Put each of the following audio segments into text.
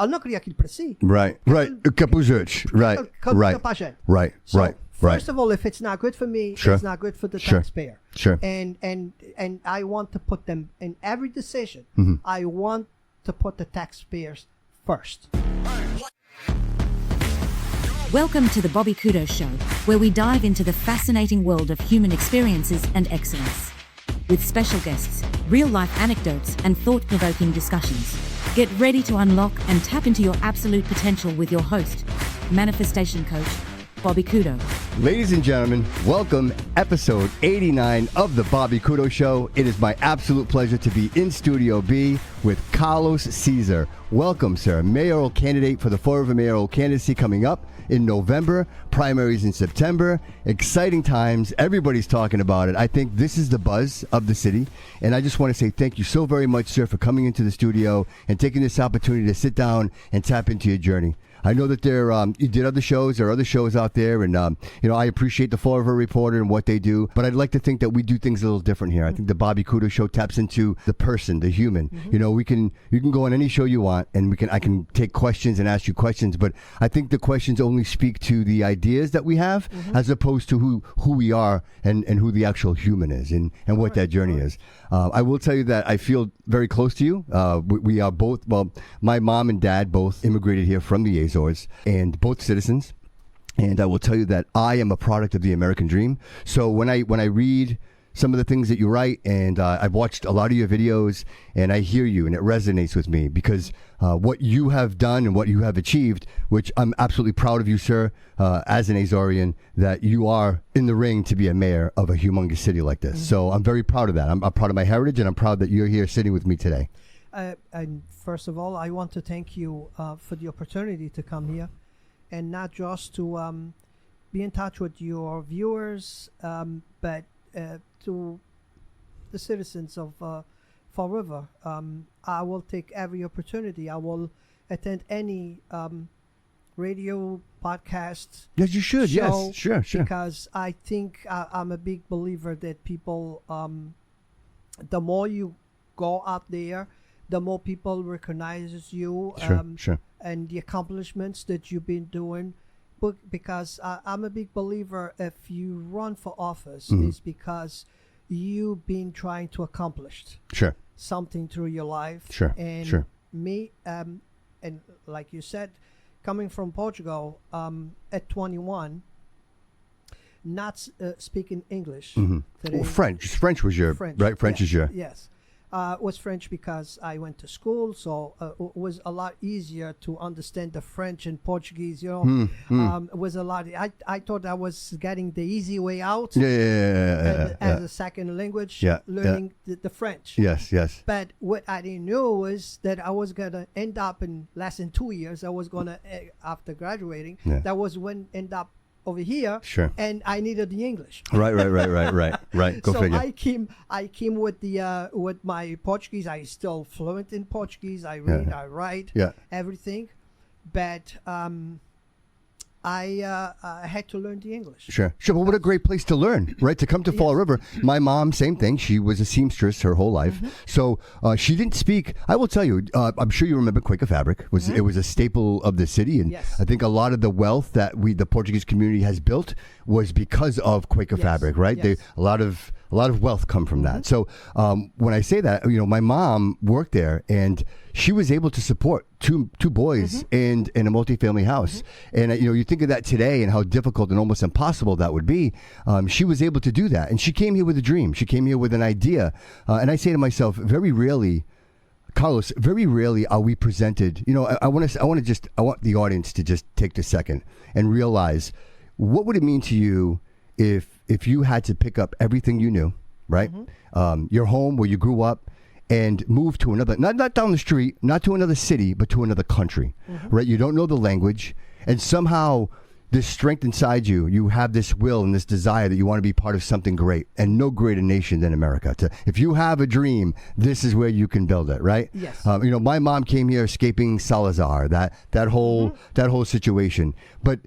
non queria aquilo para si. Right. Capuzich. Right. Right. So, first of all, if it's not good for me, it's not good for the taxpayer. Sure. And I want to put them in every decision. I want to put the taxpayers first. Welcome to the Bobby Kudo Show, where we dive into the fascinating world of human experiences and excellence. With special guests, real-life anecdotes, and thought-provoking discussions. Get ready to unlock and tap into your absolute potential with your host, manifestation coach, Bobby Kudo. Ladies and gentlemen, welcome episode 89 of the Bobby Kudo Show. It is my absolute pleasure to be in Studio B with Carlos Cesar. Welcome, sir. Mayoral candidate for the Florida mayoral candidacy coming up in November, primaries in September. Exciting times. Everybody's talking about it. I think this is the buzz of the city. And I just want to say thank you so very much, sir, for coming into the studio and taking this opportunity to sit down and tap into your journey. I know that you did other shows. There are other shows out there, and I appreciate the Florida Reporter and what they do. But I'd like to think that we do things a little different here. I think the Bobby Kudo Show taps into the person, the human. You know, you can go on any show you want, and I can take questions and ask you questions. But I think the questions only speak to the ideas that we have, as opposed to who we are and who the actual human is and what that journey is. I will tell you that I feel very close to you. We are both. Well, my mom and dad both immigrated here from the Azores, and both citizens. And I will tell you that I am a product of the American dream. So when I read some of the things that you write, and I've watched a lot of your videos, and I hear you, and it resonates with me because what you have done and what you have achieved, which I'm absolutely proud of you, sir, as an Azorean, that you are in the ring to be a mayor of a humongous city like this. So I'm very proud of that. I'm proud of my heritage, and I'm proud that you're here sitting with me today. And first of all, I want to thank you for the opportunity to come here, and not just to be in touch with your viewers, but to the citizens of Fall River. I will take every opportunity. I will attend any radio podcast. Yes, you should. Show, yes, sure. Because I think I'm a big believer that people, the more you go out there, the more people recognize you, and the accomplishments that you've been doing. Because I'm a big believer, if you run for office, it's because you've been trying to accomplish something through your life. Me, and like you said, coming from Portugal at 21, not speaking English. Well, French was your right. French is your was French because I went to school, so it was a lot easier to understand the French and Portuguese. It was a lot. I thought I was getting the easy way out as a second language, learning the French. Yes. But what I didn't know was that I was gonna end up in less than 2 years. I was gonna after graduating. That was when end up over here, and I needed the English. Right. Go figure. I came with the with my Portuguese. I still fluent in Portuguese. I read, I write, everything, but I had to learn the English. Sure. But what a great place to learn, right? To come to Fall River. My mom, same thing. She was a seamstress her whole life. So she didn't speak. I will tell you, I'm sure you remember Quaker fabric. It was a staple of the city. And I think a lot of the wealth that the Portuguese community has built was because of Quaker fabric, right? A lot of wealth come from that. So when I say that, my mom worked there, and she was able to support two boys in a multifamily house. And you think of that today and how difficult and almost impossible that would be. She was able to do that, and she came here with a dream. She came here with an idea. And I say to myself, very rarely, Carlos, are we presented. I want the audience to just take a second and realize, what would it mean to you if you had to pick up everything you knew, right? Your home where you grew up, and move to another, not down the street, not to another city, but to another country, right? You don't know the language, and somehow this strength inside you, you have this will and this desire that you want to be part of something great, and no greater nation than America. If you have a dream, this is where you can build it, right? Yes. My mom came here escaping Cesar, that whole situation, but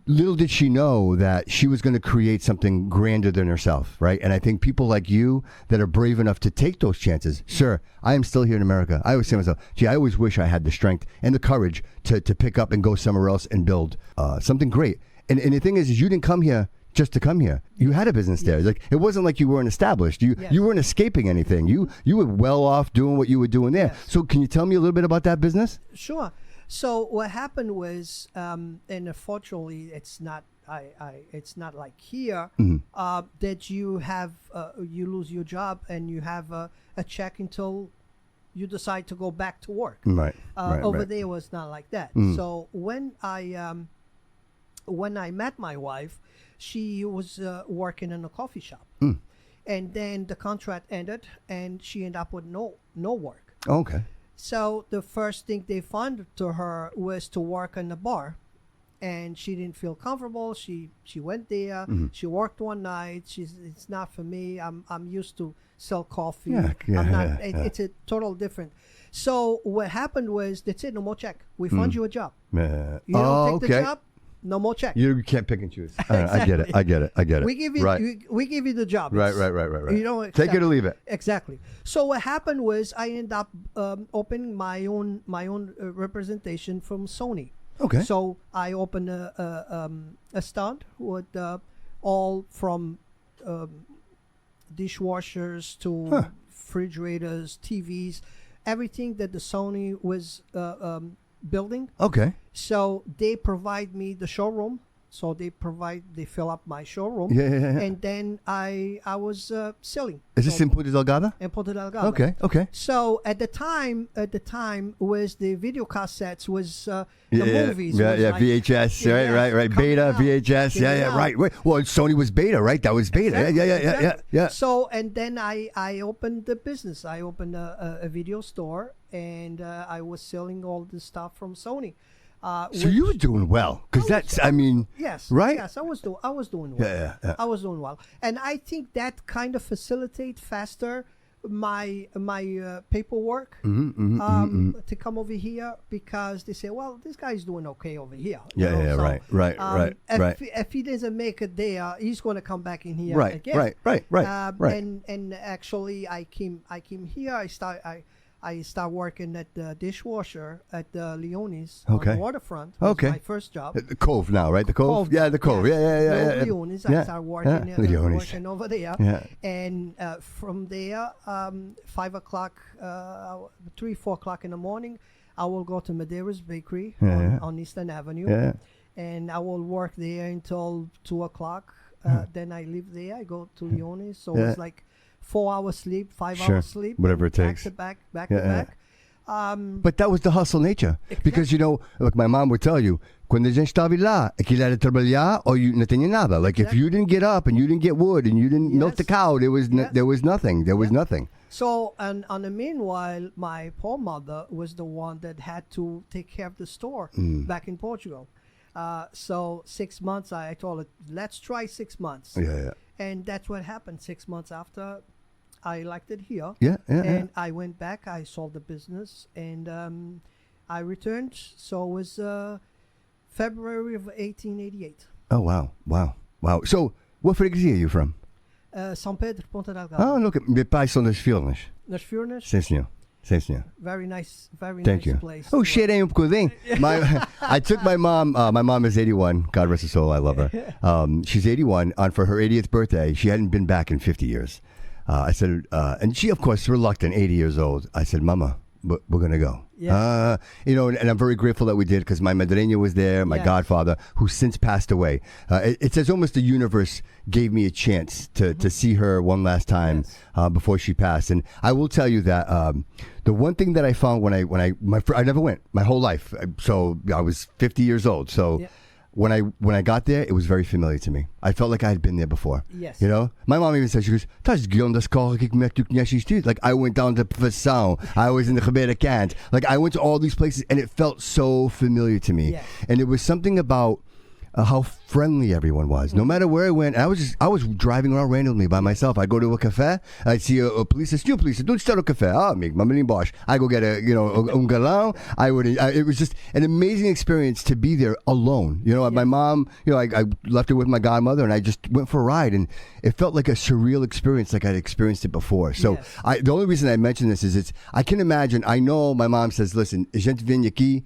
little did she know that she was going to create something grander than herself, right? And I think people like you that are brave enough to take those chances. Sir, I am still here in America. I always say to myself, gee, I always wish I had the strength and the courage to pick up and go somewhere else and build something great. And the thing is you didn't come here just to come here. You had a business there. Like it wasn't like you weren't established. You weren't escaping anything. You were well off doing what you were doing there. So can you tell me a little bit about that business? Sure. So what happened was, and unfortunately, it's not like here that you have you lose your job and you have a check until you decide to go back to work. Right. Over there was not like that. So when I met my wife, she was working in a coffee shop, and then the contract ended, and she ended up with no work. Okay. So the first thing they found to her was to work in a bar, and she didn't feel comfortable. She went there. She worked one night. It's not for me. I'm used to sell coffee. It's a total different. So what happened was they said no more check. We found you a job. You don't take the job. No more check. You can't pick and choose. Exactly. I get it. We give you we give you the job. Right. You know, take it or leave it. Exactly. So what happened was I ended up opening my own representation from Sony. Okay. So I opened a stand with all from dishwashers to refrigerators, TVs, everything that the Sony was building. Okay. So they provide me the showroom. So they fill up my showroom. Yeah. And then I was selling. Is this in Punta Delgada? In Punta Delgada. Okay. So at the time was the video cassettes was the movies. Yeah, was like, VHS, right. Beta, VHS, right. Well, Sony was beta, right? That was beta. Exactly. Yeah. So, and then I opened the business. I opened a video store, and I was selling all the stuff from Sony. So you were doing well, because yes, right? Yes, I was doing well. Yeah. I was doing well, and I think that kind of facilitate faster my paperwork to come over here, because they say, well, this guy's doing okay over here. Right. If he doesn't make it there, he's going to come back in here again. Right. And actually, I came here. I start working at the dishwasher at the Leone's on the waterfront. Okay. My first job. The Cove now, right? The Cove? Yeah, the Cove. Yeah. Leone's. I started working working over there. Yeah. And from there, 5 o'clock, 3-4 o'clock in the morning, I will go to Madeira's Bakery on Eastern Avenue. Yeah. And I will work there until 2 o'clock. Then I leave there. I go to Leone's. So it's like 4 hours sleep, 5 hours sleep, whatever it takes, back to back. But that was the hustle nature, because look, my mom would tell you, quando a gente estava lá, aquilo era trabalhar ou não tinha nada. Like if you didn't get up and you didn't get wood and you didn't milk the cow, there was nothing. There was nothing. So, and on the meanwhile, my poor mother was the one that had to take care of the store back in Portugal. So 6 months, I told her, let's try 6 months. Yeah. And that's what happened. 6 months after, I liked it here. And I went back. I sold the business, and I returned. So it was February of 1888. Oh, wow. So, what freguesia are you from? São Pedro, Ponta Delgada. Oh, look, meus pais são das Furnas. Das Furnas? Sim, senhor. Very nice Thank you. place. Oh, cheirei bocadinho. I took my mom. My mom is 81. God rest her soul. I love her. She's 81. For her 80th birthday, she hadn't been back in 50 years. I said, and she, of course, reluctant, 80 years old. I said, Mama, we're going to go. Yeah. And I'm very grateful that we did, because my madrina was there, my godfather, who since passed away. It's as almost the universe gave me a chance to see her one last time before she passed. And I will tell you that the one thing that I found when I never went my whole life. So I was 50 years old. So when I got there, it was very familiar to me. I felt like I had been there before. Yes. My mom even said, she goes, "Estás guiando das escola que tu conheces tudo." Like I went down to Profissão. I was in the Ribeira Cant. Like I went to all these places, and it felt so familiar to me. Yes. And it was something about how friendly everyone was. No matter where I went, I was driving around randomly by myself. I'd go to a cafe, I'd see a police, "Senhor police, don't start a cafe." Amigo, mamalim bosh. I go get un galão. It was just an amazing experience to be there alone. My mom, I left her with my godmother, and I just went for a ride, and it felt like a surreal experience, like I'd experienced it before. So the only reason I mention this is I can imagine. I know my mom says, "Listen, a gente vem aqui."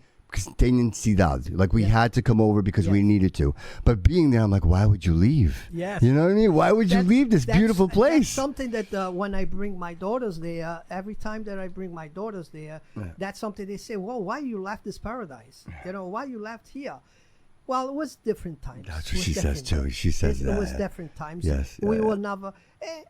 Like we had to come over because we needed to. But being there, I'm like, why would you leave? Yes. You know what I mean? Why would you leave this beautiful place? That's something that when I bring my daughters there, every time that I bring my daughters there, that's something they say, well, why you left this paradise? Why you left here? Well, it was different times. That's what she says too. She says that. It was different times. Yes. We will never.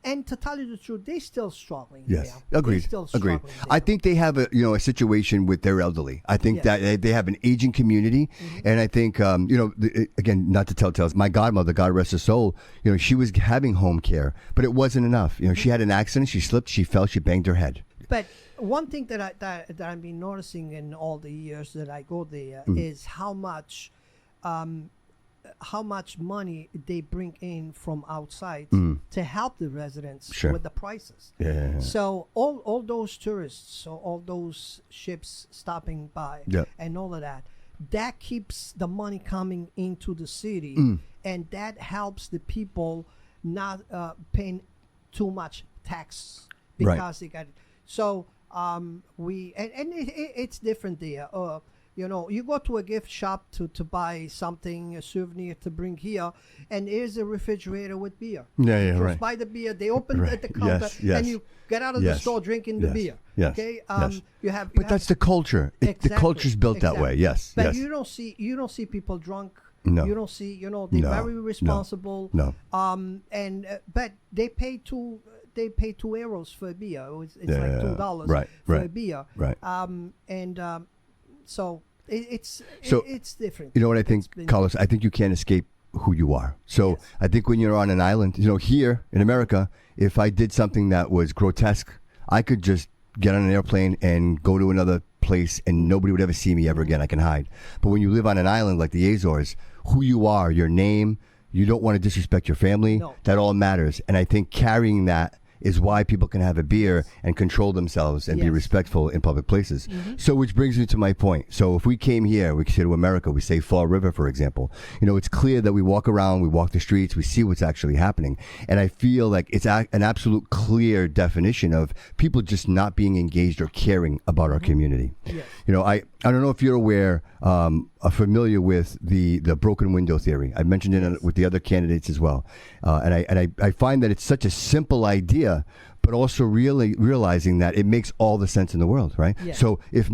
And to tell you the truth, they're still struggling. Yes. There. Agreed. They're still struggling. There. I think they have a situation with their elderly. I think that they have an aging community, and I think again, not to tell tales. My godmother, God rest her soul, she was having home care, but it wasn't enough. She had an accident. She slipped. She fell. She banged her head. But one thing that I've been noticing in all the years that I go there is how much money they bring in from outside to help the residents with the prices. Yeah. So all those tourists, so all those ships stopping by and all of that keeps the money coming into the city, and that helps the people not paying too much tax because they got it. So it's different there. You go to a gift shop to buy something, a souvenir to bring here, and here's a refrigerator with beer. Right. Buy the beer, they open at the counter, and you get out of the store drinking the beer. Okay, but that's the culture. The culture's built that way. Yes. But you don't see people drunk. No. You don't see. They're very responsible. No. But they pay €2 for a beer. It's like $2 for a beer. Right. So it's different. You know what I think, Carlos? I think you can't escape who you are. So I think when you're on an island, here in America, if I did something that was grotesque, I could just get on an airplane and go to another place and nobody would ever see me ever again. I can hide. But when you live on an island like the Azores, who you are, your name, you don't want to disrespect your family. No. That all matters. And I think carrying that is why people can have a beer and control themselves and be respectful in public places. So which brings me to my point. So if we came here, we say to America, we say Fall River, for example, it's clear that we walk around, we walk the streets, we see what's actually happening. And I feel like it's an absolute clear definition of people just not being engaged or caring about our community. Yes. I don't know if you're aware, familiar with the broken window theory. I mentioned it with the other candidates as well. And I find that it's such a simple idea, but also really realizing that it makes all the sense in the world, right? Yeah. So if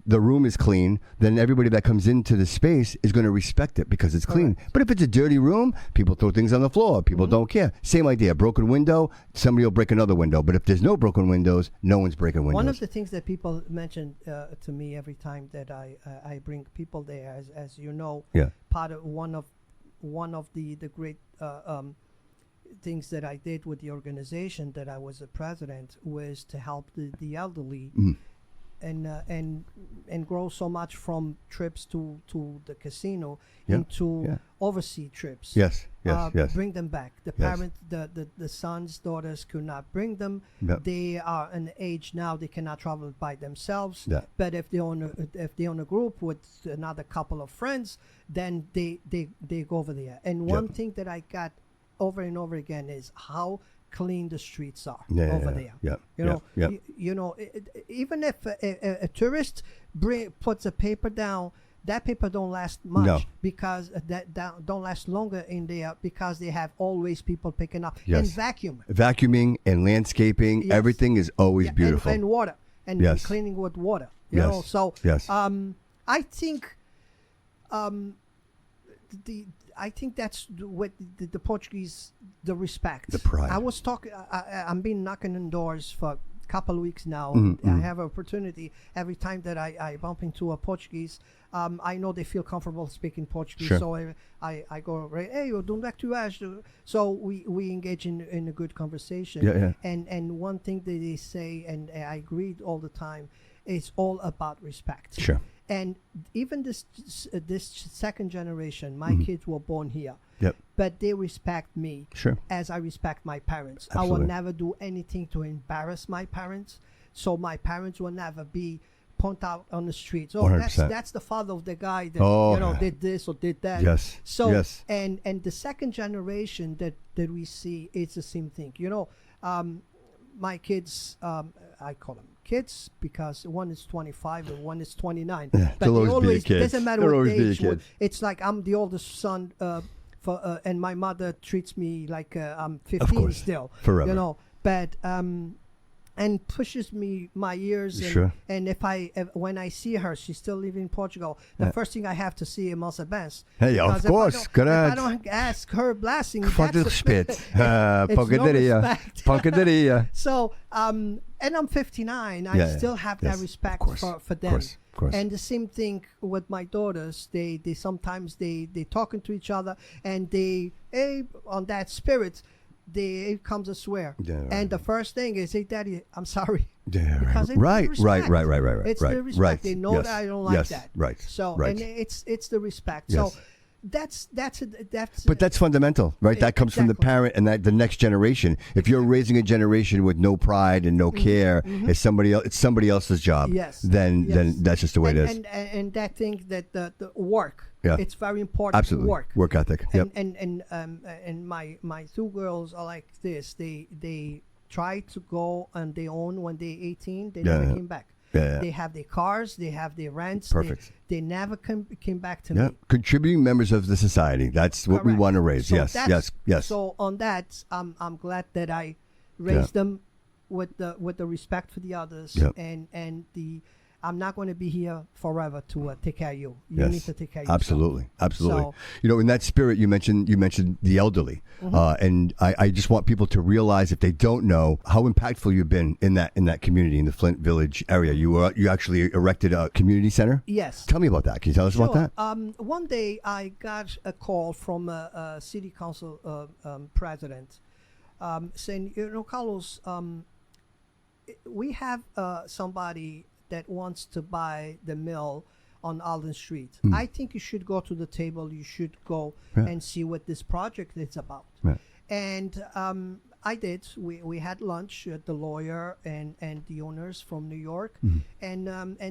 the room is clean, then everybody that comes into the space is going to respect it because it's clean. Correct. But if it's a dirty room, people throw things on the floor. People don't care. Same idea. Broken window, somebody will break another window. But if there's no broken windows, no one's breaking windows. One of the things that people mention to me every time that I bring people there, as you know, part of one of the great things that I did with the organization that I was a president was to help the elderly and grow so much from trips to the casino into overseas trips. Yes. Bring them back. The parents, the sons, daughters could not bring them. Yep. They are an age now they cannot travel by themselves. Yeah. But if they own a group with another couple of friends, then they go over there. And one thing that I got over and over again is how clean the streets are over there. Even if a tourist puts a paper down, that paper don't last much because that don't last longer in there because they have always people picking up and vacuuming and landscaping. Everything is always beautiful and water and cleaning with water. You know, so I think I think that's what the Portuguese, the respect, the pride. I was talking. I've been knocking on doors for a couple of weeks now. I have an opportunity every time that I bump into a Portuguese. I know they feel comfortable speaking Portuguese, so I go right. Hey, eu dou tu és. So we engage in a good conversation. And one thing that they say, and I agree all the time, is all about respect. Sure. And even this second generation, my kids were born here. Yep. But they respect me as I respect my parents. Absolutely. I will never do anything to embarrass my parents. So my parents will never be point out on the streets. Oh, 100%. that's the father of the guy that did this or did that. Yes. So and the second generation that we see, it's the same thing. My kids, I call them kids because one is 25 and one is 29. Yeah, but they always kids. Doesn't matter what age. It's like I'm the oldest son. And my mother treats me like I'm 15 still. Forever. But and pushes me my years. And when I see her, she's still living in Portugal. The first thing I have to see is Marcel Benz. Hey, of course. If I don't ask her blessing, it's no respect. So, and I'm 59. I still have that respect for them. Of course. And the same thing with my daughters. They sometimes they talking to each other, and they on that spirit. It comes a swear, and the first thing is, "Hey, Daddy, I'm sorry." Yeah, because right. It's the respect. They know that I don't like that. Right. So, and it's the respect. Yes. So, that's. But that's fundamental, right? That comes from the parent and the next generation. If you're raising a generation with no pride and no care, it's somebody else's job. Yes. Then that's just the way it is. And that thing that the work. Yeah. It's very important. Absolutely. Work ethic. Yep. And my two girls are like this. They try to go on their own when they're 18. They never came back. Yeah. They have their cars. They have their rents. Perfect. They never came back to me. Contributing members of the society. That's what we want to raise. So yes. So on that, I'm glad that I raised them with the respect for the others and the. I'm not going to be here forever to take care of you. You need to take care of yourself. Absolutely. So, in that spirit, you mentioned the elderly, and I just want people to realize, if they don't know, how impactful you've been in that community, in the Flint Village area. You actually erected a community center. Yes. Tell me about that. Can you tell us about that? One day I got a call from a city council president saying, Carlos, we have somebody that wants to buy the mill on Alden Street. I think you should go to the table. You should go and see what this project is about. And I did. We had lunch at the lawyer and the owners from New York, and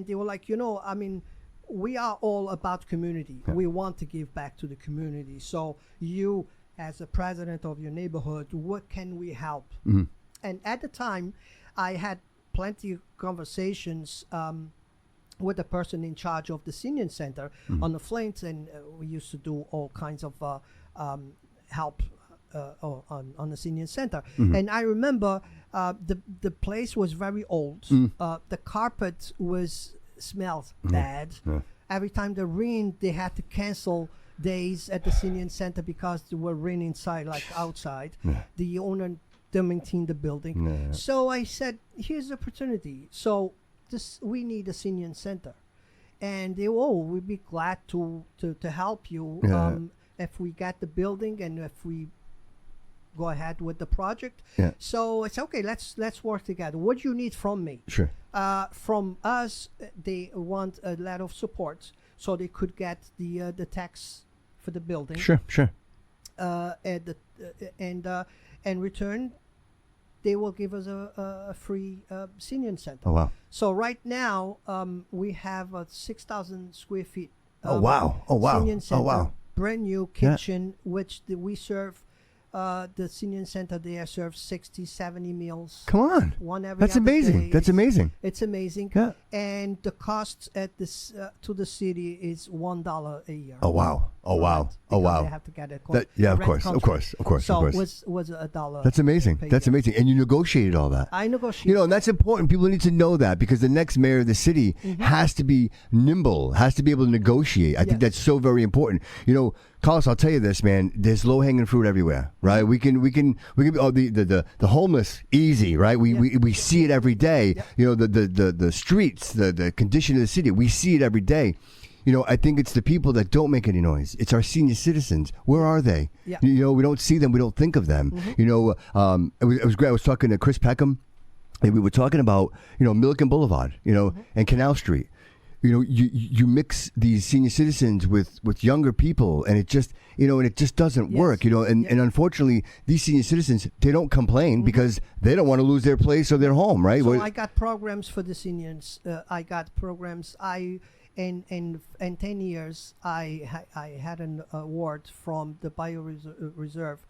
they were like, we are all about community. We want to give back to the community. So you, as the president of your neighborhood, what can we help? And at the time, I had plenty of conversations with the person in charge of the senior center on the Flint, and we used to do all kinds of help on the senior center. And I remember the place was very old. The carpet smelled bad. Every time the rain, they had to cancel days at the senior center because there were rain inside, like outside. The owner to maintain the building. So I said, here's the opportunity. So we need a senior center. And they, we'd be glad to help you if we get the building and if we go ahead with the project. So it's okay, let's work together. What do you need from me? Sure. From us, they want a lot of support so they could get the tax for the building. Sure. In return, they will give us a free senior center. Oh, wow. So right now, we have a 6,000 square feet Oh, senior center, wow. brand new kitchen, which we serve. The senior center there serves 60, 70 meals. Come on. One every That's other amazing. day. That's amazing. It's amazing. Yeah. And the cost at this to the city is $1 a year. Oh, wow. Oh, wow. Oh, wow. They have to get it. Of course. So it was $1. That's amazing. That's amazing. And you negotiated all that. I negotiated. And that's important. People need to know that, because the next mayor of the city has to be nimble, has to be able to negotiate. I think that's so very important. Carlos, I'll tell you this, man. There's low hanging fruit everywhere, right? We can the homeless, easy, right? We see it every day. The streets, the condition of the city, we see it every day. I think it's the people that don't make any noise. It's our senior citizens. Where are they? Yeah. We don't see them. We don't think of them. It was great. I was talking to Chris Peckham, and we were talking about, Milliken Boulevard, and Canal Street. you mix these senior citizens with younger people, and it just doesn't work. And unfortunately, these senior citizens, they don't complain because they don't want to lose their place or their home, right? So I got programs for the seniors. I got programs. In 10 years, I had an award from the Bio Reserve.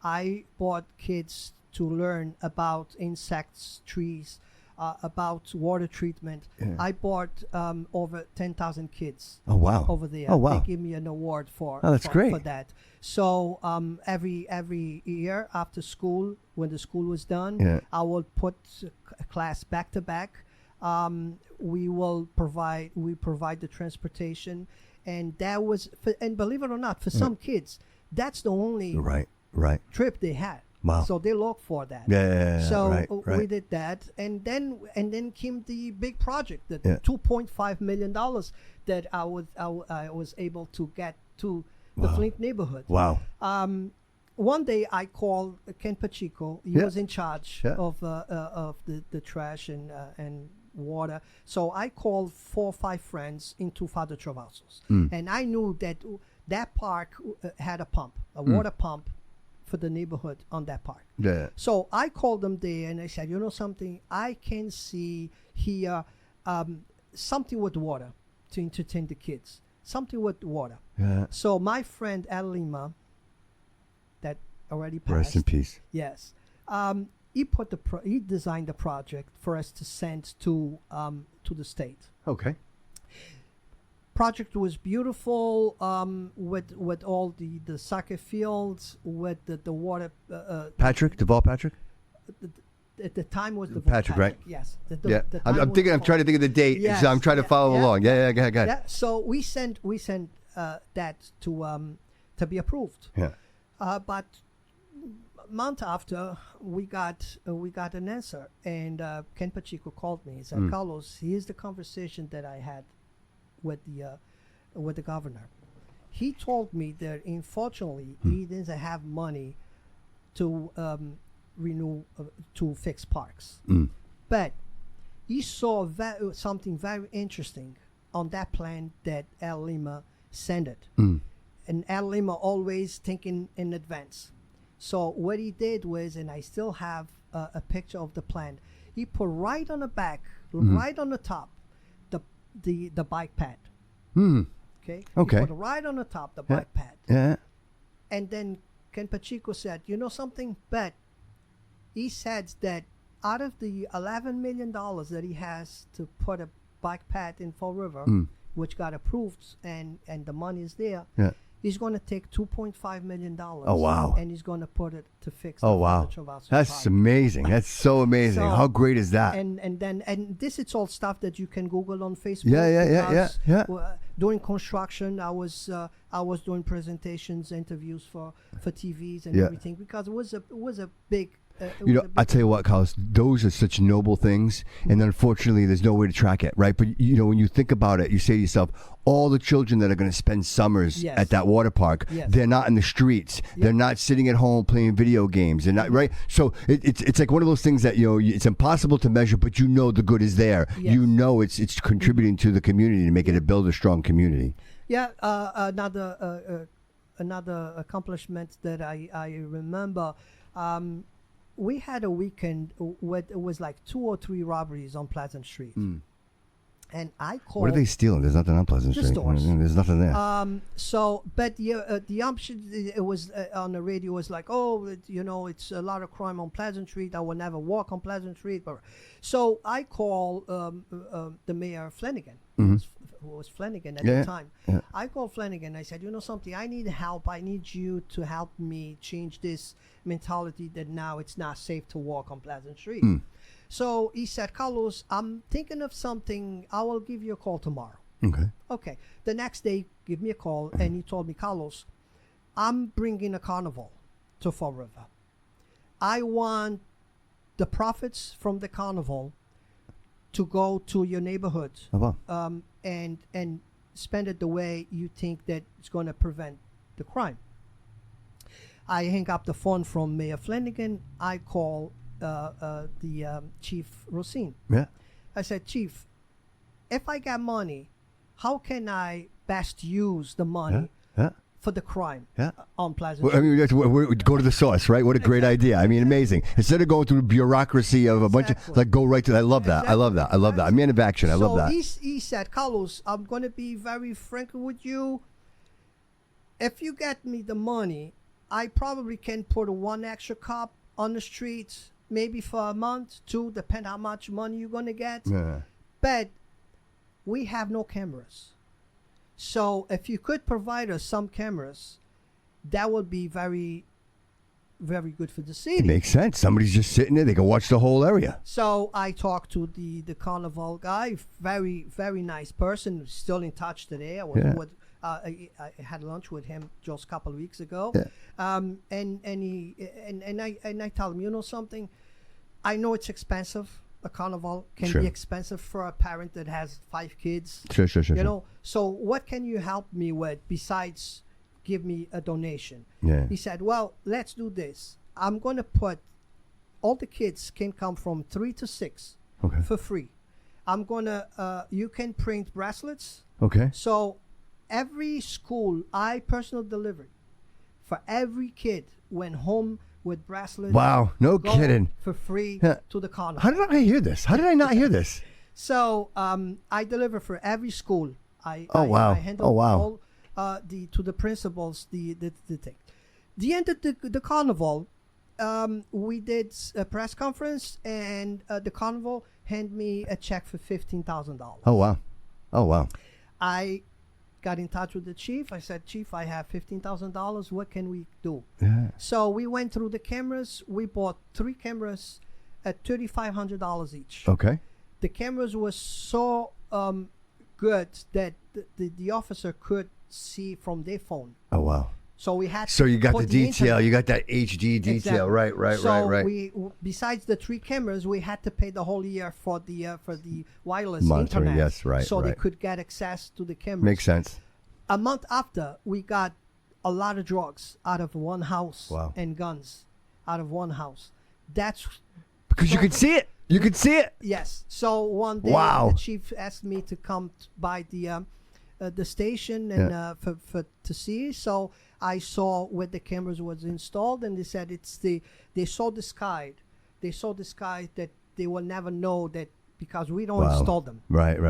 I brought kids to learn about insects, trees, about water treatment. Yeah. I brought over 10,000 kids. Oh wow! Over there. Oh wow! They give me an award for. Oh, that's great. For that. So every year after school, when the school was done, I will put a class back to back. We provide the transportation, and that was and believe it or not, for some kids, that's the only right trip they had. Wow. So they look for that. So we did that, and then came the big project, the $2.5 million that I was able to get to the Flint neighborhood. Wow. One day I called Ken Pacheco. He was in charge of the trash and water. So I called 4 or 5 friends into Father Travasos, and I knew that park had a water pump for the neighborhood on that park. Yeah. So I called them there and I said, you know something, I can see here something with water to entertain the kids. Something with water. Yeah. So my friend Alima, that already passed. Rest in peace. Yes. He designed the project for us to send to the state. Okay. Project was beautiful, with all the soccer fields, with the water. Deval Patrick. At the time was the Patrick, right? Yes. I'm trying to think of the date. Yes, so I'm trying to follow along. Yeah, go ahead. Yeah. So we sent that to be approved. Yeah. But a month after, we got an answer, and Ken Pacheco called me. He said, Carlos, here's the conversation that I had with the governor. He told me that unfortunately he doesn't have money to renew to fix parks, but he saw something very interesting on that plan that Al Lima sent it, and Al Lima always thinking in advance. So what he did was, and I still have a picture of the plan, he put right on the back, right on the top, the bike pad. Okay. He put right on the top the bike pad. Yeah. And then Ken Pacheco said, you know something? But he said that out of the $11 million that he has to put a bike pad in Fall River, which got approved, and the money is there. Yeah. He's going to take $2.5 million. Oh, wow. And he's going to put it to fix the That's park. Amazing. That's so amazing. So, how great is that? And this is all stuff that you can Google on Facebook. Yeah. During construction, I was doing presentations, interviews for TVs and everything, because it was a big. I tell you what, Carlos, those are such noble things, and unfortunately, there's no way to track it, right? But when you think about it, you say to yourself, all the children that are going to spend summers at that water park, they're not in the streets, they're not sitting at home playing video games, they're not, right? So it's like one of those things that it's impossible to measure, but the good is there. Yes. It's contributing to the community to make it build a strong community. Yeah, another accomplishment that I remember. We had a weekend where it was like 2 or 3 robberies on Pleasant Street. And I called... What are they stealing? There's nothing on Pleasant Street. Stores. There's nothing there. But the option, it was on the radio, was like, it's a lot of crime on Pleasant Street. I will never walk on Pleasant Street. So I called the mayor, Flanagan, who was Flanagan at the time. Yeah. I called Flanagan. I said, you know something, I need help. I need you to help me change this mentality that now it's not safe to walk on Pleasant Street. So he said, Carlos, I'm thinking of something. I will give you a call tomorrow. Okay. The next day, give me a call, and he told me, Carlos, I'm bringing a carnival to Fall River. I want the profits from the carnival to go to your neighborhood, and spend it the way you think that it's going to prevent the crime. I hang up the phone from Mayor Flanagan. I call the Chief Rosine. Yeah. I said, Chief, if I got money, how can I best use the money for the crime on Pleasant Street? I mean, go to the source, right? What a great idea. I mean, amazing. Instead of going through the bureaucracy of a bunch of, like, go right to that. I love that. I love that. I love that. I'm man of action. I love that. So he said, Carlos, I'm going to be very frank with you. If you get me the money, I probably can put one extra cop on the streets, maybe for a month, 2, depend how much money you're going to get. Yeah. But we have no cameras. So if you could provide us some cameras, that would be very, very good for the city. It makes sense. Somebody's just sitting there. They can watch the whole area. So I talked to the carnival guy, very, very nice person, still in touch today. I had lunch with him just a couple of weeks ago. Yeah. And I tell him, you know something? I know it's expensive. A carnival can be expensive for a parent that has 5 kids. Sure. You know, so what can you help me with besides give me a donation? Yeah. He said, well, let's do this. I'm going to put all the kids can come from 3 to 6 for free. I'm going to, you can print bracelets. Okay. So every school, I personal delivery for every kid went home with bracelets. Wow, no kidding. For free to the carnival. How did I hear this? How did I not hear this? So I deliver for every school. I handle all to the principals the thing. The end of the carnival, we did a press conference, and the carnival handed me a check for $15,000. Oh wow. I got in touch with the chief. I said, Chief, I have $15,000. What can we do? Yeah. So we went through the cameras. We bought 3 cameras at $3,500 each. Okay. The cameras were so good that the officer could see from their phone. Oh wow. So we had. So you got the detail. internet. You got that HD detail. Exactly. Right. So we, besides the 3 cameras, we had to pay the whole year for the wireless monitoring. internet. Yes, right. So they could get access to the cameras. Makes sense. A month after, we got a lot of drugs out of one house. Wow. And guns out of one house. That's because you could see it. You could see it. Yes. So one day, the chief asked me to come by the station and for to see. So I saw where the cameras was installed, and they said they saw this guy. They saw this guy that they will never know that because we don't install them. Right.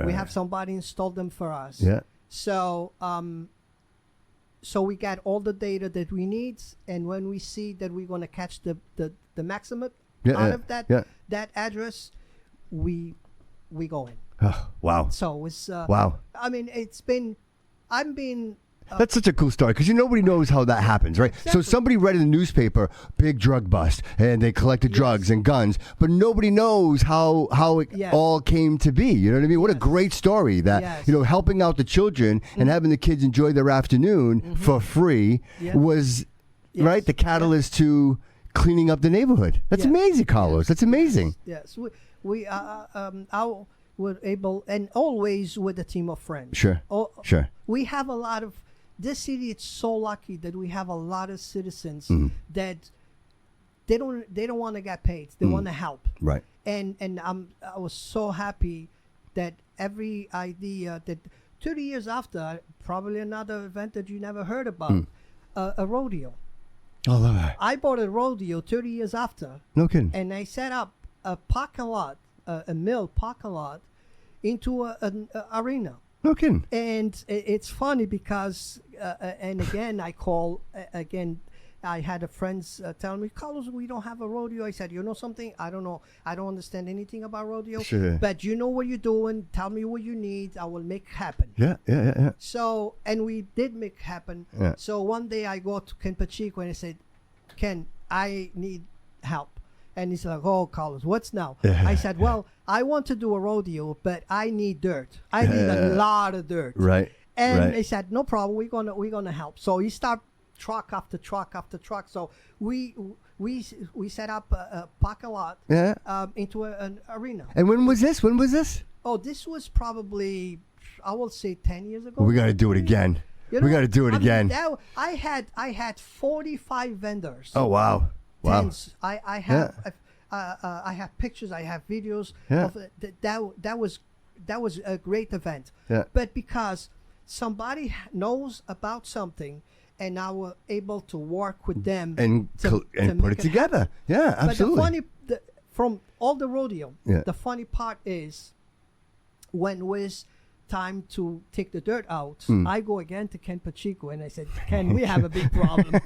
We have somebody install them for us. Yeah. So so we got all the data that we need, and when we see that we're gonna catch the maximum out of that address, we go in. Oh, wow. So it's wow. I mean, I'm being. That's such a cool story because nobody knows how that happens, right? Exactly. So somebody read in the newspaper, big drug bust, and they collected drugs and guns, but nobody knows how it all came to be. You know what I mean? What a great story that, helping out the children and having the kids enjoy their afternoon for free was, right, the catalyst to cleaning up the neighborhood. That's amazing, Carlos. That's amazing. Yes. We were able, and always with a team of friends. Sure. Sure. We have a lot of. This city, it's so lucky that we have a lot of citizens that they don't want to get paid. They want to help. Right. And I was so happy that every idea that 30 years after, probably another event that you never heard about, a rodeo. Oh, love that. I bought a rodeo 30 years after. No kidding. And I set up a parking lot, a mill parking lot, into an arena. No kidding. And it's funny because, and again, I call, I had a friends tell me, Carlos, we don't have a rodeo. I said, you know something? I don't know. I don't understand anything about rodeo. Sure. But you know what you're doing. Tell me what you need. I will make happen. Yeah. So, and we did make happen. Yeah. So one day I go to Ken Pacheco and I said, Ken, I need help. And he's like, oh, Carlos, what's now? I said, well, I want to do a rodeo, but I need dirt. I need a lot of dirt. Right. And he said, no problem. We're gonna help. So he started truck after truck after truck. So we set up a parking lot into an arena. And when was this? Oh, this was probably, I will say 10 years ago. Well, we got to do it again. We got to do it again. I had 45 vendors. Oh, wow. Wow. Tents. I have pictures. I have videos of that that was a great event. Yeah. But because somebody knows about something, and I was able to work with them and put it together. Yeah, absolutely. But from all the rodeo, yeah. the funny part is when it was time to take the dirt out, I go again to Ken Pacheco and I said, Ken, we have a big problem.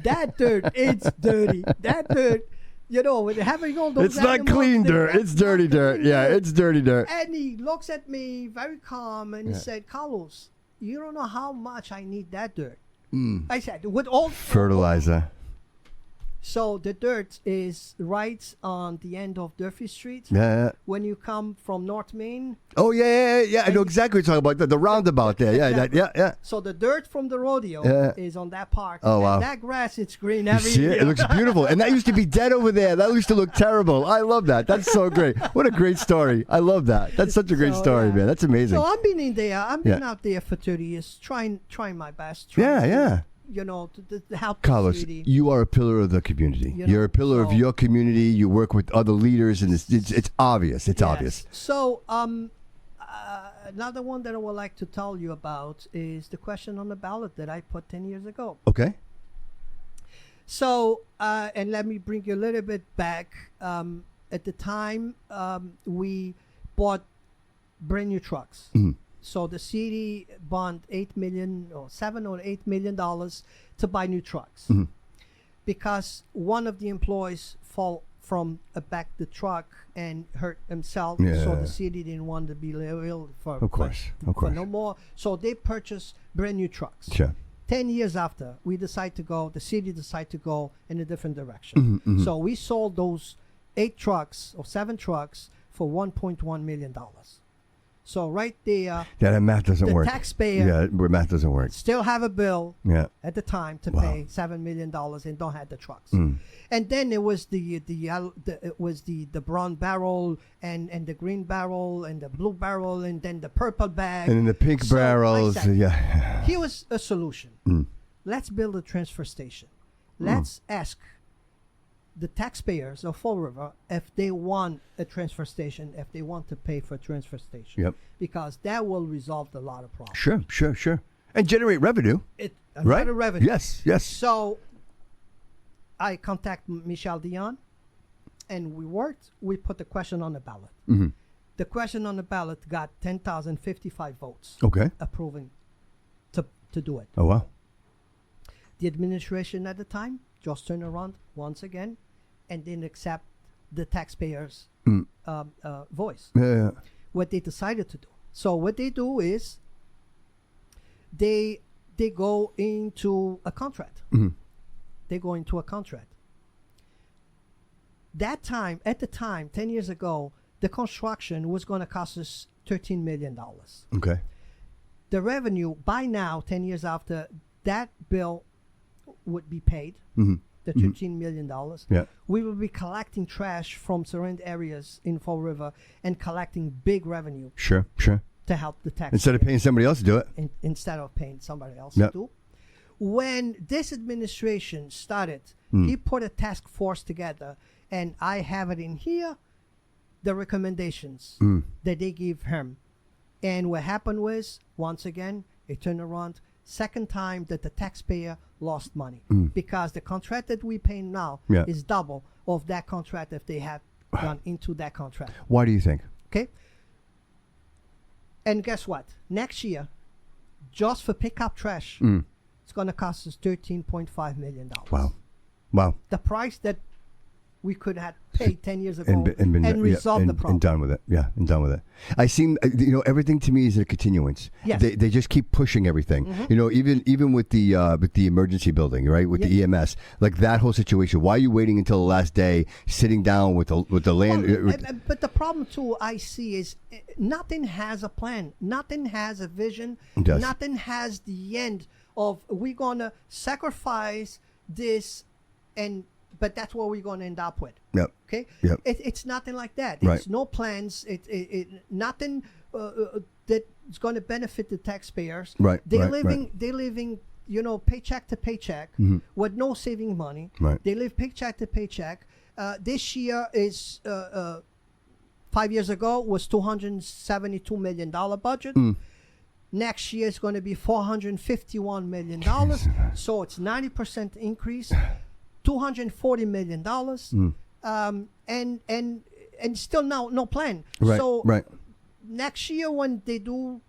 That dirt, it's dirty. That dirt, with having all those it's not clean dirt. It's dirty dirt. Yeah, it's dirty dirt. And he looks at me very calm and he said, Carlos, you don't know how much I need that dirt. I said, with all fertilizer. So the dirt is right on the end of Durfee Street. Yeah. When you come from North Main. Oh yeah. I know exactly what you're talking about. The roundabout there. Yeah, exactly. Yeah. So the dirt from the rodeo is on that part. Oh wow. And that grass, it's green every year. year. It looks beautiful. And that used to be dead over there. That used to look terrible. I love that. That's so great. What a great story. I love that. That's such a great story, man. That's amazing. So I've been in there. I've been out there for 30 years, trying my best. Yeah. To help Carlos, the city. You are a pillar of the community. You're a pillar of your community. You work with other leaders, and it's obvious. It's obvious. So, another one that I would like to tell you about is the question on the ballot that I put 10 years ago. Okay. So, and let me bring you a little bit back. At the time, we bought brand new trucks. Mm-hmm. So the city bond $7 or $8 million to buy new trucks, because one of the employees fall from back the truck and hurt himself. Yeah. So the city didn't want to be liable for no more. So they purchased brand new trucks. Sure. 10 years after, the city decided to go in a different direction. So we sold those 7 trucks for $1.1 million. So right there, that math doesn't work. The taxpayer, math doesn't work. Still have a bill at the time to pay $7 million and don't have the trucks. And then it was the brown barrel and the green barrel and the blue barrel and then the purple bag and then the pink barrels. Here was a solution. Let's build a transfer station. Let's ask the taxpayers of Fall River if they want a transfer station, if they want to pay for a transfer station. Because that will resolve a lot of problems. Sure. And generate revenue. Right? Revenue. Yes. So I contacted Michelle Dion and we put the question on the ballot. The question on the ballot got 10,055 votes. Okay. Approving to do it. Oh, wow. The administration at the time just turned around once again and didn't accept the taxpayers' voice. Yeah. What they decided to do. So what they do is they go into a contract. They go into a contract. At the time, 10 years ago, the construction was going to cost us $13 million. Okay. The revenue, by now, 10 years after, that bill would be paid, the $13 million. Yeah. We will be collecting trash from surrounding areas in Fall River and collecting big revenue. Sure. To help the tax. Instead of paying somebody else to do it. Instead of paying somebody else to do. When this administration started, he put a task force together, and I have it in here, the recommendations that they give him. And what happened was, once again, it turned around. Second time that the taxpayer lost money because the contract that we pay now is double of that contract if they had gone into that contract. Why do you think? Okay. And guess what? Next year, just for pickup trash, it's going to cost us $13.5 million. Wow. The price that we could have paid 10 years ago and resolved the problem. And done with it. Yeah, and done with it. I seem, everything to me is a continuance. Yes. They just keep pushing everything. Even with the emergency building, right? With the EMS, like that whole situation. Why are you waiting until the last day, sitting down with the land? But the problem too I see is nothing has a plan. Nothing has a vision. Nothing has the end of we're gonna sacrifice this but that's what we're going to end up with. Yep. Okay. Yep. It's nothing like that. Right. It's no plans. Nothing that's going to benefit the taxpayers. Right. They're living, paycheck to paycheck with no saving money. Right. They live paycheck to paycheck. This year is 5 years ago was $272 million budget. Next year is going to be $451 million. So it's 90% increase, $240 million. And still no plan. So next year when they do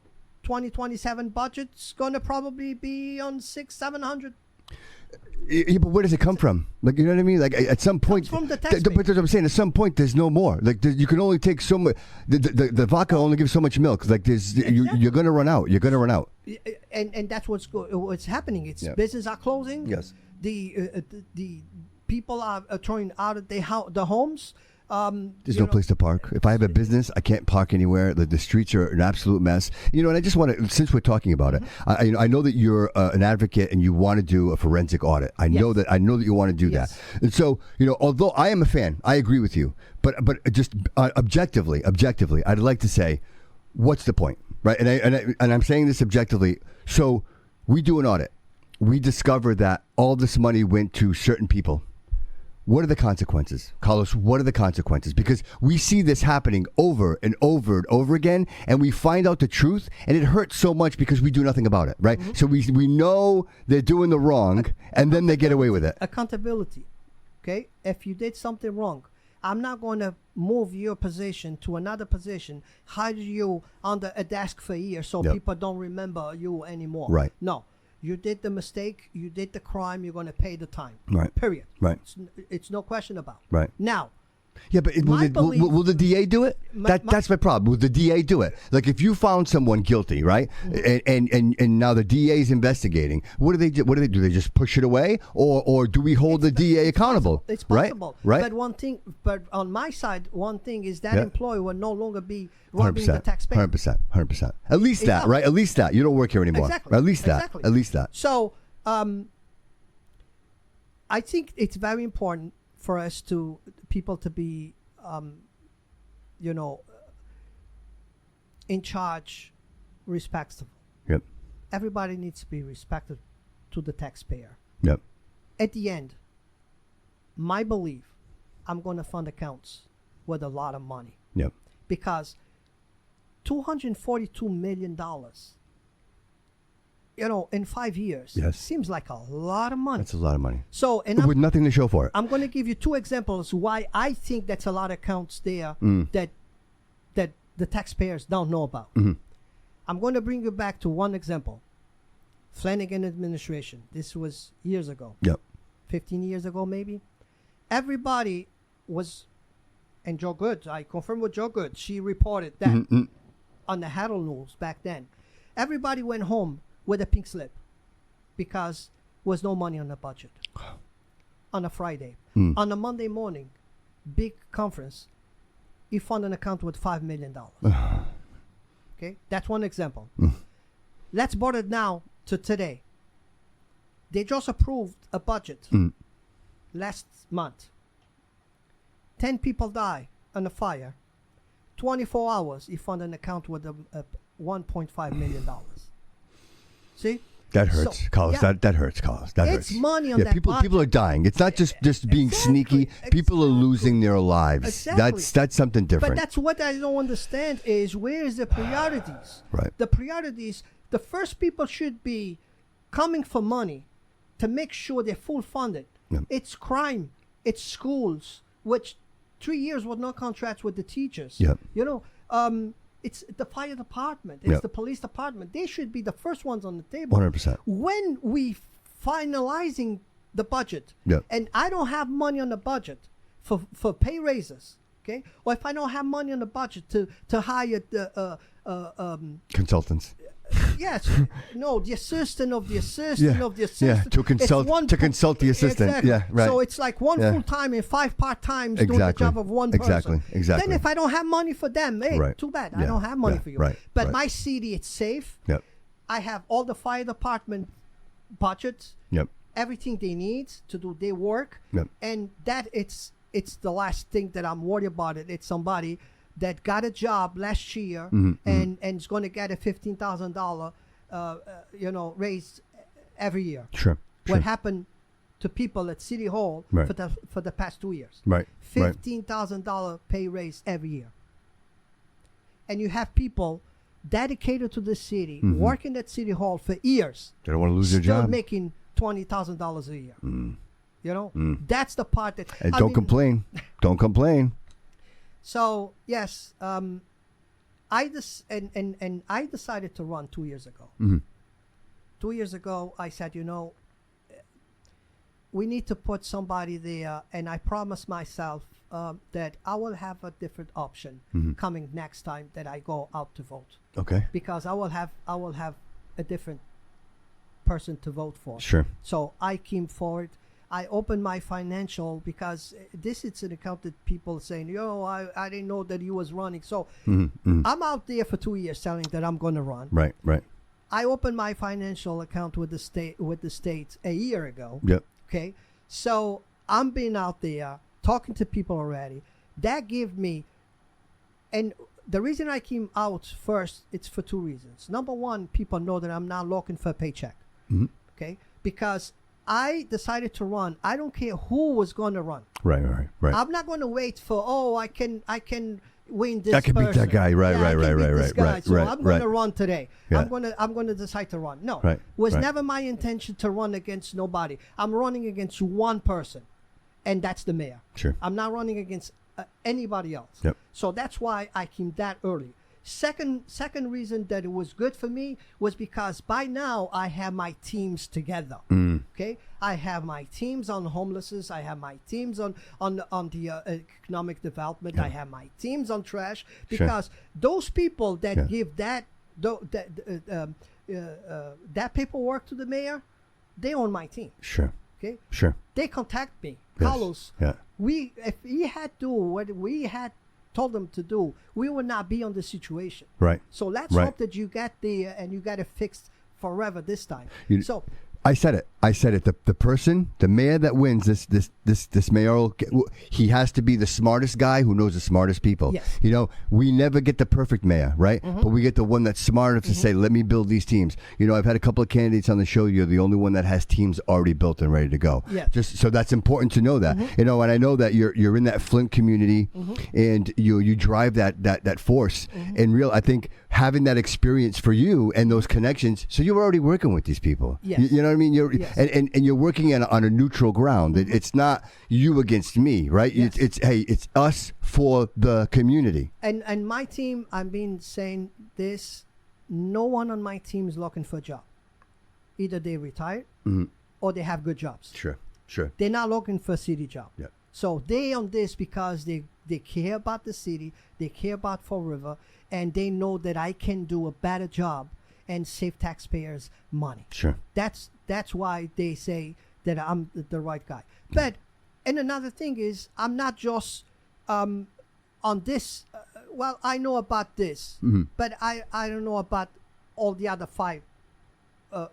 2027 budget, it's going to probably be on 600-700. Yeah, but where does it come from? Like, you know what I mean? Like, at some point, from the taxpayer. But that's what I'm saying. At some point, there's no more. Like, you can only take so much. The vodka only gives so much milk. Like, you're going to run out. You're going to run out. And that's what's happening. It's business are closing. Yes. The people are throwing out of the homes. There's no place to park. If I have a business, I can't park anywhere. The streets are an absolute mess. You know, and I just want to, since we're talking about it, I know that you're an advocate and you want to do a forensic audit. I know that you want to do that. And so, you know, although I am a fan, I agree with you. But just objectively, I'd like to say, what's the point, right? And I'm saying this objectively. So we do an audit. We discover that all this money went to certain people. What are the consequences? Carlos, what are the consequences? Because we see this happening over and over and over again, and we find out the truth, and it hurts so much because we do nothing about it, right? So we know they're doing the wrong, and then they get away with it. Accountability, okay? If you did something wrong, I'm not going to move your position to another position, hide you under a desk for a year so people don't remember you anymore. Right. No. You did the mistake, you did the crime, you're going to pay the time. Right. Period. Right. It's no question about. Right. Now. Yeah, but will the DA do it? That's my problem. Will the DA do it? Like, if you found someone guilty, right, and now the DA is investigating, what do they do? Do they just push it away, or do we hold the DA accountable? It's possible. Right. But on my side, one thing is that employee will no longer be robbing the taxpayer. 100%. At least that, right? At least that. You don't work here anymore. Exactly. At least that. Exactly. At least that. So, I think it's very important for us people to be, in charge, respectful. Yep. Everybody needs to be respected to the taxpayer. Yep. At the end, my belief, I'm going to fund accounts with a lot of money. Yep. Because $242 million, in 5 years, seems like a lot of money. That's a lot of money. So, with nothing to show for it. I'm going to give you two examples why I think that's a lot of accounts there that the taxpayers don't know about. I'm going to bring you back to one example. Flanagan administration. This was years ago. Yep. 15 years ago, maybe. Everybody was, and Joe Good, I confirmed with Joe Good, she reported that on the Herald News back then. Everybody went home with a pink slip because was no money on the budget on a Friday. On a Monday morning, big conference, he found an account with $5 million. Okay, that's one example. Let's board it now to today. They just approved a budget last month. 10 people die on a fire. 24 hours, he found an account with a $1.5 million. See? That hurts, Carlos. Yeah. That hurts, Carlos. That hurts. It's money on that people budget. People are dying. It's not just being sneaky. People are losing their lives. Exactly. That's something different. But that's what I don't understand is where is the priorities? Right. The priorities, the first people should be coming for money to make sure they're full funded. Yep. It's crime. It's schools, which 3 years with no contracts with the teachers. Yep. It's the fire department. It's the police department. They should be the first ones on the table. 100%. When we finalizing the budget, and I don't have money on the budget for pay raises, okay? Or if I don't have money on the budget to hire the consultants. Yes, no, the assistant of the assistant of the assistant. Yeah, consult the assistant. Exactly. Yeah, right. So it's like one full time and 5 part times doing the job of one person. Exactly. Then if I don't have money for them, hey, too bad. I don't have money for you. Right. But my city, it's safe. Yep. I have all the fire department budgets. Yep. Everything they need to do their work. Yep. And that it's the last thing that I'm worried about. It's somebody that got a job last year and is going to get a $15,000 raise every year. Sure. What happened to people at City Hall for the past 2 years? Right. $15,000 pay raise every year. and you have people dedicated to the city, working at City Hall for years. They don't want to lose their job. Still making $20,000 a year. You know, that's the part that. And don't complain. Don't complain. So yes, I decided to run 2 years ago. 2 years ago, I said, we need to put somebody there, and I promised myself that I will have a different option coming next time that I go out to vote. Okay. Because I will have a different person to vote for. Sure. So I came forward. I opened my financial, because this is an account that people saying, I didn't know that you was running. So I'm out there for 2 years telling that I'm going to run. Right. I opened my financial account with the state a year ago. Yep. Okay. So I'm being out there talking to people already. That gave me, and the reason I came out first, it's for two reasons. Number one, people know that I'm not looking for a paycheck. Okay. Because I decided to run. I don't care who was going to run. Right. I'm not going to wait for, I can win this. I can beat that guy. Right. So I'm going to run today. Yeah. I'm going to decide to run. No, Right. It was never my intention to run against nobody. I'm running against one person, and that's the mayor. Sure. I'm not running against anybody else. Yep. So that's why I came that early. Second reason that it was good for me was because by now I have my teams together. Okay, I have my teams on homelessness. I have my teams on the economic development. I have my teams on trash, because those people that give that paperwork to the mayor, they own my team. Sure. Okay. Sure. They contact me, Yes. Carlos. Yeah. If we had to what we had told them to do, we would not be on this situation. Right. So let's hope that you get there and you get it fixed forever this time. I said it. The person, the mayor that wins this mayoral, he has to be the smartest guy who knows the smartest people. Yes. We never get the perfect mayor, right? But we get the one that's smart enough to say, let me build these teams. I've had a couple of candidates on the show. You're the only one that has teams already built and ready to go. Yeah. Just so that's important to know that. And I know that you're in that Flint community, and you drive that force. And I think having that experience for you and those connections, so you're already working with these people. Yes. You know what I mean? Yes. And you're working on a neutral ground. It's not you against me, right? Yes. It's us for the community. And my team, I've been saying this, no one on my team is looking for a job. Either they retired or they have good jobs. Sure. They're not looking for a city job. Yeah. So they on this because they care about the city, they care about Fall River, and they know that I can do a better job and save taxpayers money. Sure. That's why they say that I'm the right guy. But, and another thing is, I'm not just on this. I know about this, but I don't know about all the other 5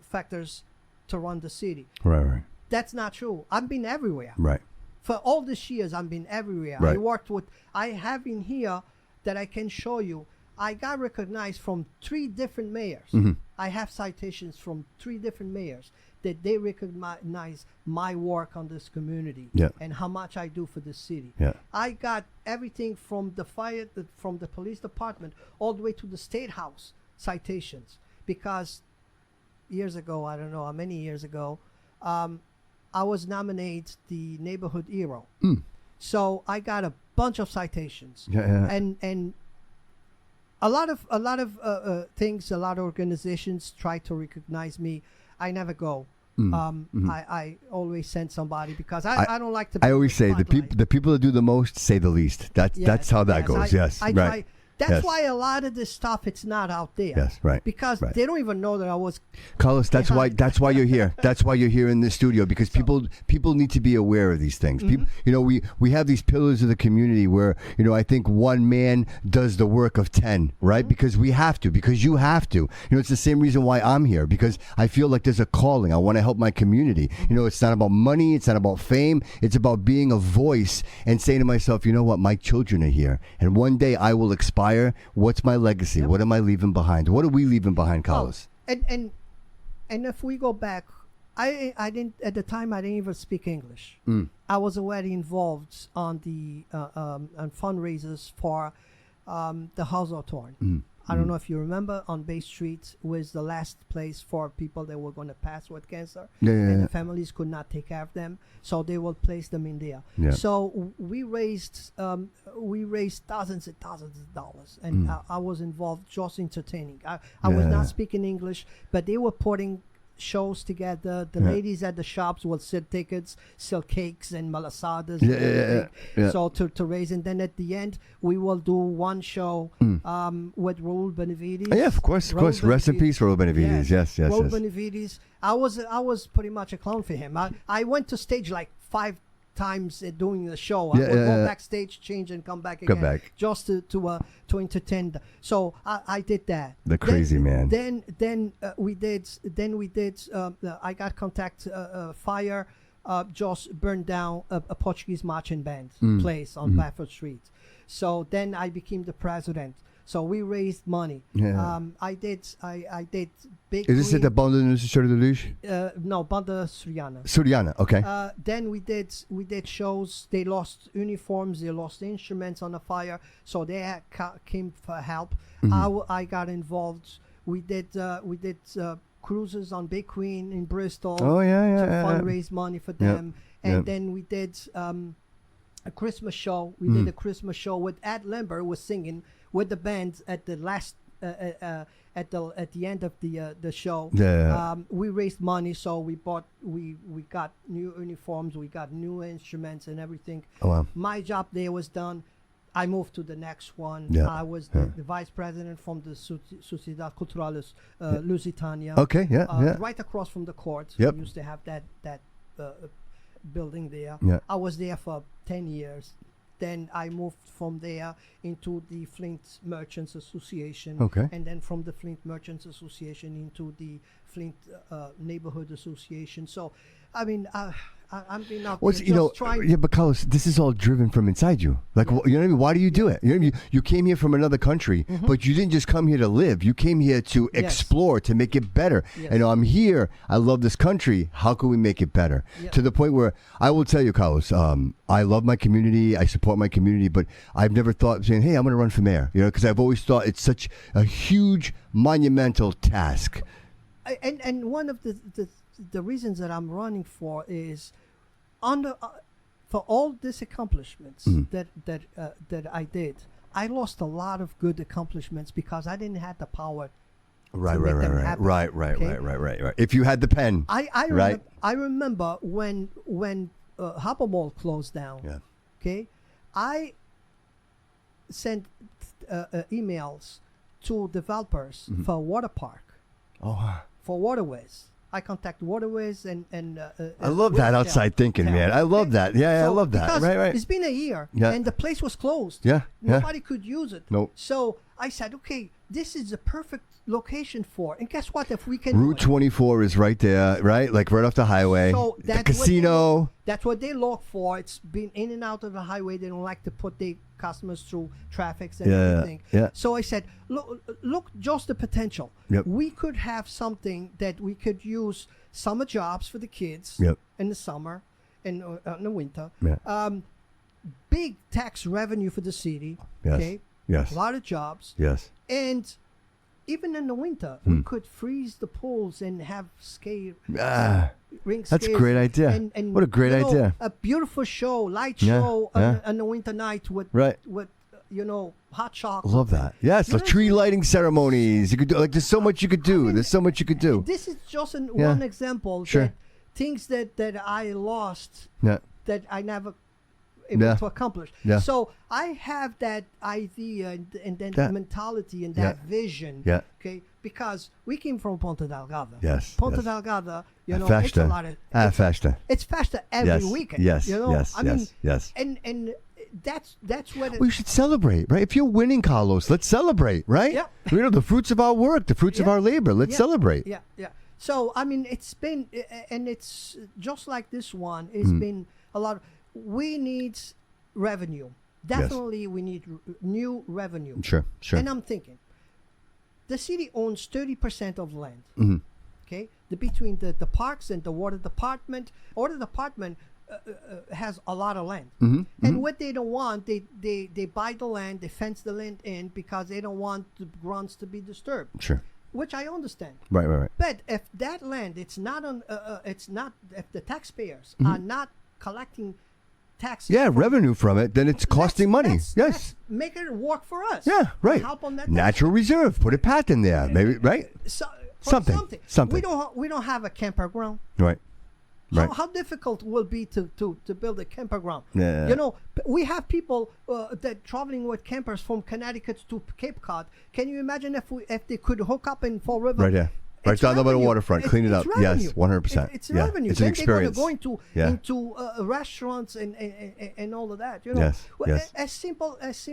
factors to run the city. Right. That's not true. I've been everywhere. Right. For all these years, I've been everywhere. Right. I have in here that I can show you. I got recognized from 3 different mayors. I have citations from 3 different mayors that they recognize my work on this community and how much I do for the city. Yeah. I got everything from the from the police department all the way to the state house citations, because years ago, I don't know how many years ago, I was nominated the neighborhood hero. So I got a bunch of citations. And a lot of things, a lot of organizations try to recognize me. I never go. I always send somebody, because I don't like to. I always say the people that do the most say the least. That's how that goes. I try. That's why a lot of this stuff, it's not out there. Yes, right. Because they don't even know that I was. Carlos, that's why you're here. That's why you're here in this studio, because people need to be aware of these things. People, we have these pillars of the community where, I think one man does the work of 10, right? Because we have to, because you have to. It's the same reason why I'm here, because I feel like there's a calling. I want to help my community. It's not about money. It's not about fame. It's about being a voice and saying to myself, you know what? My children are here, and one day I will expire. What's my legacy? What am I leaving behind? What are we leaving behind, Carlos? And if we go back, I didn't at the time. I didn't even speak English. I was already involved on the on fundraisers for the Hawthorne. I don't know if you remember, on Bay Street was the last place for people that were going to pass with cancer, and the families could not take care of them, so they will place them in there. So we raised thousands and thousands of dollars, and I was involved just entertaining. I was not speaking English, but they were putting shows together. The ladies at the shops will sell tickets, sell cakes and malasadas. So to raise, and then at the end we will do one show with Raul Benavides. Of course. Rest in peace, Raul Benavides. Yes. Raul Benavides. I was pretty much a clown for him. I went to stage like 5 times doing the show. I would go backstage, change, and come back again, just to entertain. So I did that. The crazy man. Then we did. I got contact. Fire just burned down a Portuguese marching band place on Bafford Street. So then I became the president. So we raised money. I did big. Is this at the Banda Nutrition de Luge? No, Banda Suriana. Suriana, okay. Then we did shows. They lost uniforms. They lost instruments on the fire. So they came for help. I got involved. We did cruises on Bay Queen in Bristol. Oh yeah. To fundraise money for them. And then we did a Christmas show. We did a Christmas show with Ed Limber was singing with the band at the last at the end of the show. We raised money, so we got new uniforms, we got new instruments and everything. My job there was done. I moved to the next one. I was the vice president from the Sociedad Cultural Lusitania. Right across from the court. We used to have that building there. I was there for 10 years. Then I moved from there into the Flint Merchants Association. And then from the Flint Merchants Association into the Flint Neighborhood Association. So, I mean, I've been out there trying. But Carlos, this is all driven from inside you. Like, you know what I mean? Why do you do it? You know what I mean? You came here from another country, but you didn't just come here to live. You came here to explore, to make it better. And I'm here. I love this country. How can we make it better? To the point where I will tell you, Carlos, I love my community. I support my community, but I've never thought saying, hey, I'm going to run for mayor, because I've always thought it's such a huge, monumental task. And one of the reasons that I'm running for is for all these accomplishments that I did. I lost a lot of good accomplishments because I didn't have the power. Right. If you had the pen, I remember when Harbor Mall closed down. I sent emails to developers for a water park. For waterways. I contact waterways and I love that outside thinking, man. I love that. Yeah, I love that. Right. It's been a year and the place was closed. Nobody could use it. Nope. So I said, okay, this is the perfect location for it. And guess what? If we can Route 24 is right there, right? Like right off the highway. So the casino. That's what they look for. It's been in and out of the highway. They don't like to put their customers through traffic and everything. So I said, look, just the potential. We could have something that we could use summer jobs for the kids in the summer and in the winter. Big tax revenue for the city. Okay. A lot of jobs. And even in the winter, we could freeze the pools and have ring that's a great idea. And what a great idea. A beautiful show, light show on the winter night with hot chocolate. Love that. Yes, the tree lighting ceremonies. You could do there's so much you could do. There's so much you could do. This is just one example. That things that I lost that I never able to accomplish. So I have that idea and then that mentality and that vision. Okay, because we came from Ponta Delgada. Ponta Delgada, it's a lot of festa. It's festa every weekend. I mean, and that's what we should celebrate, right? If you're winning, Carlos, let's celebrate, right? The fruits of our work, the fruits of our labor. Let's celebrate. So I mean, it's been, and it's just like this one. It's been a lot. We need revenue. Definitely, we need new revenue. Sure. And I'm thinking, the city owns 30% of land. Okay, between the parks and the water department. Water department has a lot of land, Mm-hmm. what they don't want, they buy the land, they fence the land in because they don't want the grounds to be disturbed. Sure. Which I understand. Right. But if that land, it's not on, if the taxpayers are not collecting taxes, revenue from it, then it's costing money. Let's make it work for us. Yeah, right. Help on that. Natural reserve. Put a path in there, maybe. Right. Something. We don't have a campground. Right. Right. How difficult will it be to build a campground? Yeah. You know, we have people that traveling with campers from Connecticut to Cape Cod. Can you imagine if they could hook up in Fall River? Right, yeah. Right down the waterfront, clean it up. Revenue. Yes, 100%. It's revenue. It's an then experience. They're going to go into restaurants and all of that. You know, yes. As simple as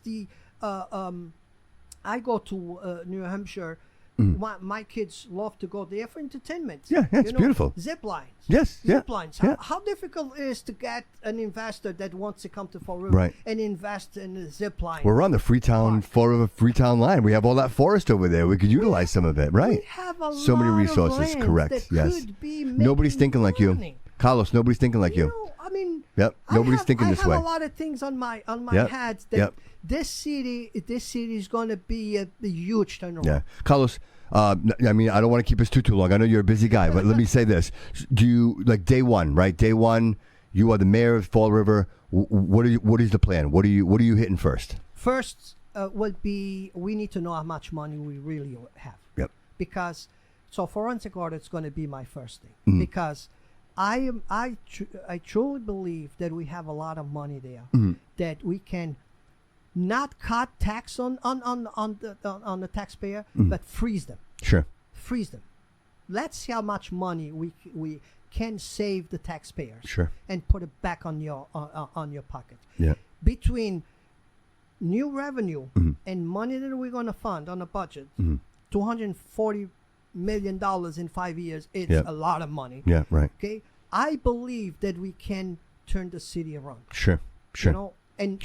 the I go to New Hampshire. My kids love to go there for entertainment. Yeah, it's beautiful. Zip lines. Yes, zip lines. Yeah. How difficult it is to get an investor that wants to come to Fall River and invest in a zip line? We're on the Fall River Freetown line. We have all that forest over there. We could utilize some of it, right? We have a so lot many resources. Of Correct. That Yes. could be nobody's thinking like you, money. Carlos. Nobody's thinking like you. Know, I mean, Nobody's thinking this way. I have a lot of things on my head that this city is going to be a huge turnaround. Yeah, Carlos. I mean, I don't want to keep us too long. I know you're a busy guy, but let me say this: do you like day one? Right, day one. You are the mayor of Fall River. What is the plan? What are you hitting first? First would be we need to know how much money we really have. Yep. Because forensic audit is going to be my first thing because I truly believe that we have a lot of money there that we can not cut tax on the taxpayer, but freeze them. Sure. Freeze them. Let's see how much money we can save the taxpayers. Sure. And put it back on your pocket. Yeah. Between new revenue and money that we're going to fund on a budget, $240 million in 5 years. It's a lot of money. Yeah. Right. Okay. I believe that we can turn the city around. Sure. You know. And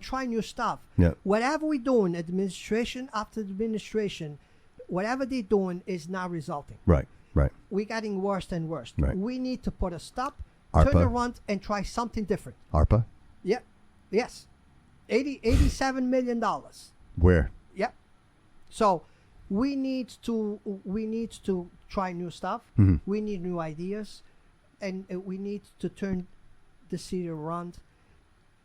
try new stuff. Yeah. Whatever we're doing, administration after administration, whatever they're doing is not resulting. Right. We're getting worse and worse. Right. We need to put a stop, ARPA. turn around, and try something different. ARPA? Yeah. Yes. $87 million. Where? Yep. So we need to try new stuff. We need new ideas, and we need to turn the city around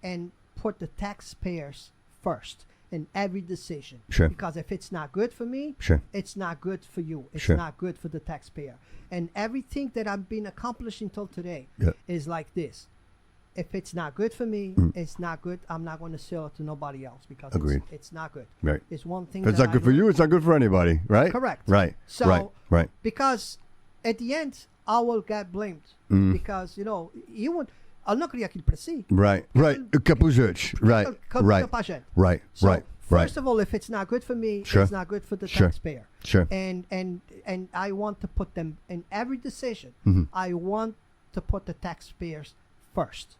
and put the taxpayers first in every decision. Sure. Because if it's not good for me, it's not good for you. It's not good for the taxpayer. And everything that I've been accomplishing till today is like this. If it's not good for me, it's not good. I'm not going to sell it to nobody else because it's not good. Right. It's one thing. If it's not good for you, it's not good for anybody, right? Correct. Right. So, right. Because at the end, I will get blamed because, you would. Eu não queria aquilo para si. Right. Capuzich. Right. So, first of all, if it's not good for me, it's not good for the taxpayer. Sure. And I want to put them in every decision. I want to put the taxpayers first.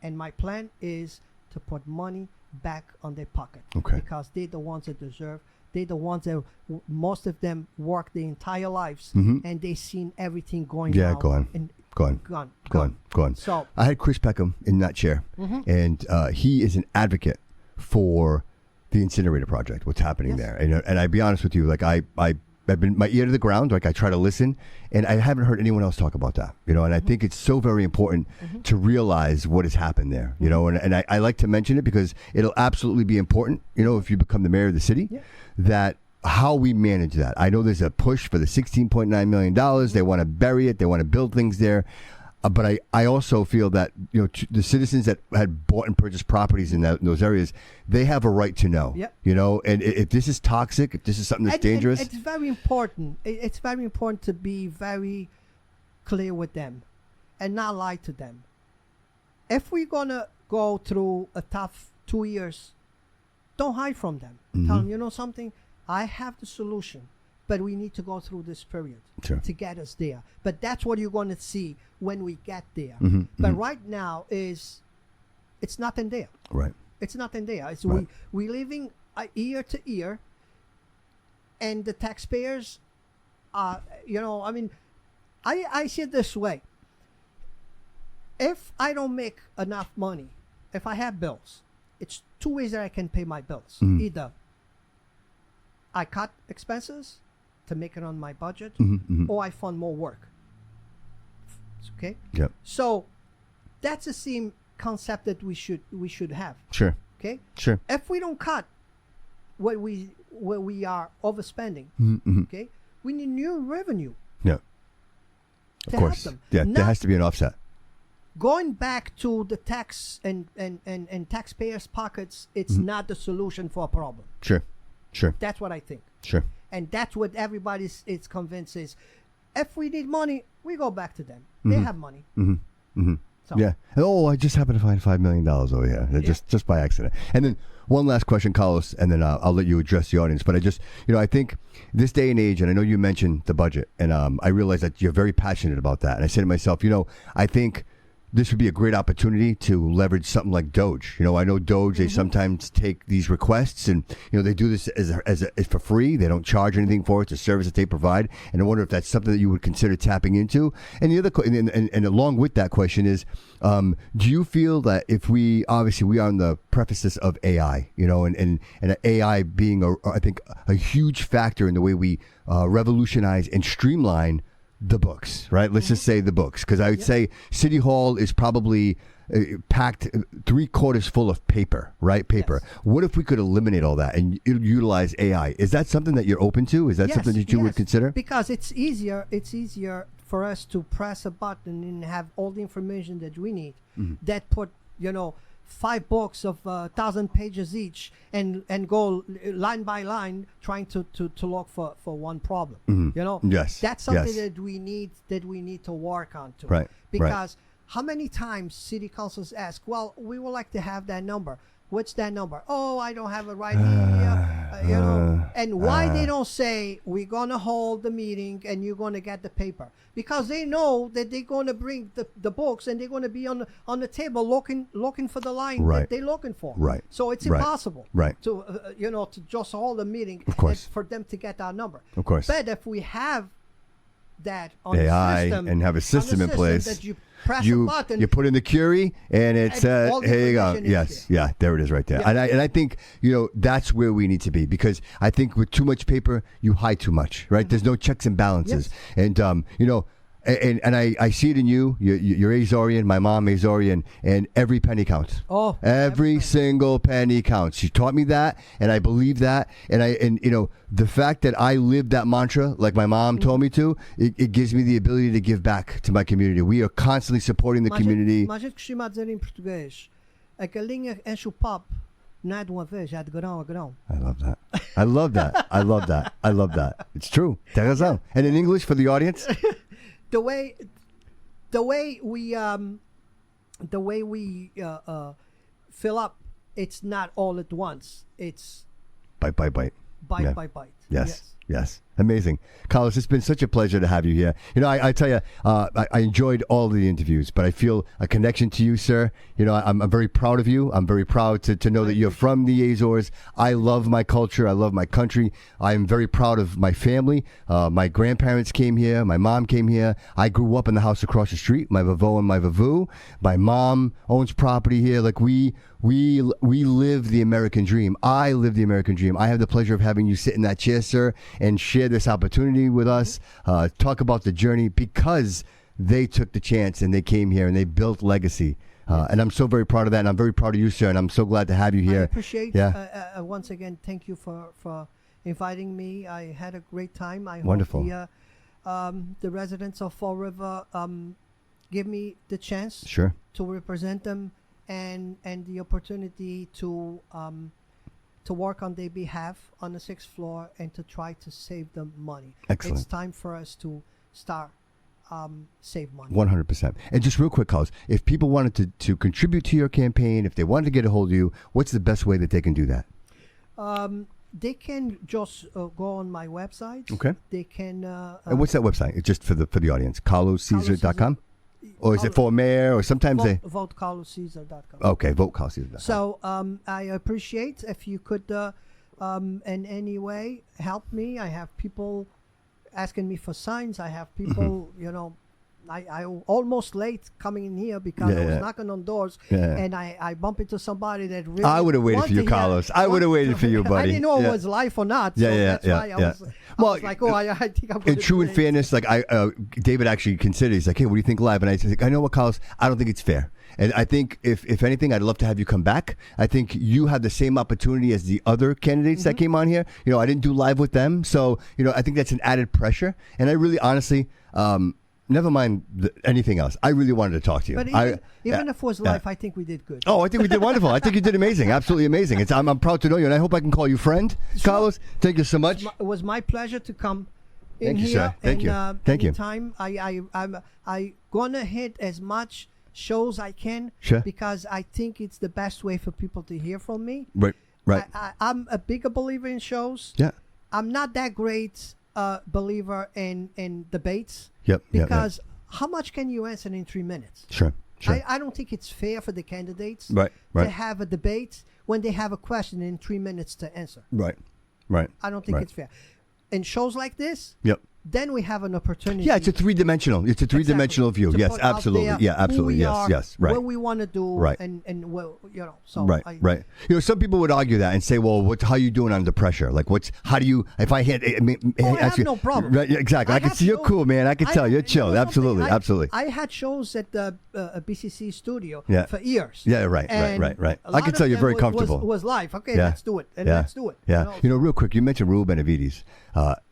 And my plan is to put money back on their pocket. Okay. Because they're the ones that deserve. They're the ones that most of them work their entire lives and they've seen everything going down. Gone. So I had Chris Peckham in that chair, and he is an advocate for the incinerator project. What's happening there? And I be honest with you, like I've been my ear to the ground. Like I try to listen, and I haven't heard anyone else talk about that. And I think it's so very important to realize what has happened there. And I like to mention it because it'll absolutely be important. If you become the mayor of the city, that. How we manage that. I know there's a push for the $16.9 million. They want to bury it. They want to build things there. But I also feel that the citizens that had bought and purchased properties in those areas, they have a right to know. Yep. And if this is toxic, if this is something that's dangerous. It's very important. It's very important to be very clear with them and not lie to them. If we're going to go through a tough 2 years, don't hide from them. Tell them, something? I have the solution, but we need to go through this period to get us there. But that's what you're going to see when we get there. But right now it's nothing there. Right. It's nothing there. It's right. we living year to year, and the taxpayers are, I see it this way. if I don't make enough money, if I have bills, it's two ways that I can pay my bills. Either I cut expenses to make it on my budget, or I fund more work. Okay. Yep. So that's the same concept that we should have. Sure. Okay. Sure. If we don't cut where we are overspending, okay, we need new revenue. Yeah. Of course. Yeah. There has to be an offset. Going back to the tax and taxpayers' pockets, it's not the solution for a problem. Sure. That's what I think. Sure. And that's what everybody's convinced is. If we need money, we go back to them. They have money. So. Yeah. Oh, I just happened to find $5 million over here, just by accident. And then one last question, Carlos, and then I'll let you address the audience. But I think this day and age, and I know you mentioned the budget, and I realize that you're very passionate about that. And I say to myself, I think this would be a great opportunity to leverage something like Doge. I know Doge, they sometimes take these requests and, they do this as for free. They don't charge anything for it. It's a service that they provide. And I wonder if that's something that you would consider tapping into. And the other, and along with that question is, do you feel that if we are in the prefaces of AI, and AI being, I think, a huge factor in the way we revolutionize and streamline the books, right? Let's just say the books, because I would say City Hall is probably packed 3/4 full of paper, right? Paper. Yes. What if we could eliminate all that and utilize AI? Is that something that you're open to? Is that something that you would consider? Because it's easier for us to press a button and have all the information that we need. That put 5 books of 1,000 pages each and go line by line trying to look for one problem. Yes. That's something that we need to work on too. Right. Because how many times city councils ask, well, we would like to have that number. What's that number? Oh, I don't have it right here. And why they don't say we're gonna hold the meeting and you're gonna get the paper? Because they know that they're gonna bring the books and they're gonna be on the table looking for the line that they're looking for. Right. So it's impossible. Right. To to just hold a meeting. Of course. For them to get our number. Of course. But if we have that on AI the system, and have a system in place. That you press a button, you put in the query, and it says, "Here you go." Yes, there. There it is, right there. Yeah. And I think that's where we need to be, because I think with too much paper, you hide too much, right? There's no checks and balances, and And I see it in you. You're Azorian, my mom Azorian, and every penny counts. Oh, every single penny counts. She taught me that, and I believe that. And the fact that I live that mantra, like my mom told me to, it gives me the ability to give back to my community. We are constantly supporting the community. Mas a gente costuma dizer em português, a galinha enche o papo, não é de uma vez, é de grão a grão. I love that. I love that. I love that. I love that. It's true. Tem razão. And in English for the audience. The way we fill up, it's not all at once. It's bite by bite. Bite by bite. Yes. Amazing. Carlos, it's been such a pleasure to have you here. I tell you, I enjoyed all the interviews, but I feel a connection to you, sir. I'm very proud of you. I'm very proud to know that you're from the Azores. I love my culture. I love my country. I am very proud of my family. My grandparents came here. My mom came here. I grew up in the house across the street, my vavo and my vavu. My mom owns property here. Like we live the American dream. I live the American dream. I have the pleasure of having you sit in that chair, sir, and share this opportunity with us, talk about the journey, because they took the chance and they came here and they built legacy. And I'm so very proud of that, and I'm very proud of you, sir, and I'm so glad to have you here. I appreciate once again, thank you for inviting me. I had a great time. I Wonderful. hope the residents of Fall River give me the chance to represent them and the opportunity to work on their behalf on the 6th floor and to try to save them money. Excellent. It's time for us to start save money. 100%. And just real quick, Carlos, if people wanted to contribute to your campaign, if they wanted to get a hold of you, what's the best way that they can do that? They can just go on my website. Okay. They can. And what's that website? It's just for the audience. CarlosCesar.com? Or is it for mayor? Or sometimes VoteCarlosCesar.com. Okay, VoteCarlosCesar.com. So I appreciate if you could, in any way, help me. I have people asking me for signs. I have people, I almost late coming in here because I was knocking on doors and I bumped into somebody that really. I would have waited for you, Carlos. I would have waited for you, buddy. I didn't know it was live or not. So that's why I was like, I think I'm going to. In true and fairness, like David actually considered, he's like, hey, what do you think live? And I said, I know what, Carlos, I don't think it's fair. And I think if anything, I'd love to have you come back. I think you have the same opportunity as the other candidates that came on here. I didn't do live with them. So, I think that's an added pressure. And I really, honestly, never mind anything else. I really wanted to talk to you. But even if it was live, I think we did good. Oh, I think we did wonderful. I think you did amazing. Absolutely amazing. I'm proud to know you, and I hope I can call you friend. Sure. Carlos, thank you so much. It was my pleasure to come in here. Thank you, sir. Thank you. Thank you. Anytime, I'm going to hit as much shows I can because I think it's the best way for people to hear from me. Right. I'm a bigger believer in shows. Yeah. I'm not that great believer in debates. Yep. Because how much can you answer in 3 minutes? Sure. I don't think it's fair for the candidates to have a debate when they have a question in 3 minutes to answer. Right. I don't think it's fair. In shows like this, then we have an opportunity. Yeah, it's a three-dimensional view. Yes, absolutely. Yeah, absolutely. Yes. Right. What we want to do. Right. And well, so. Right. Some people would argue that and say, well, how are you doing under pressure? Like, how do you, if I hit, I have no problem. Right, exactly. I can see you're cool, man. I can tell you're chill. Absolutely. I had shows at the BCC studio for years. Yeah, right. I can tell you're very comfortable. Was live. Okay, let's do it. And let's do it. Yeah. Real quick, you mentioned Raul Benavides.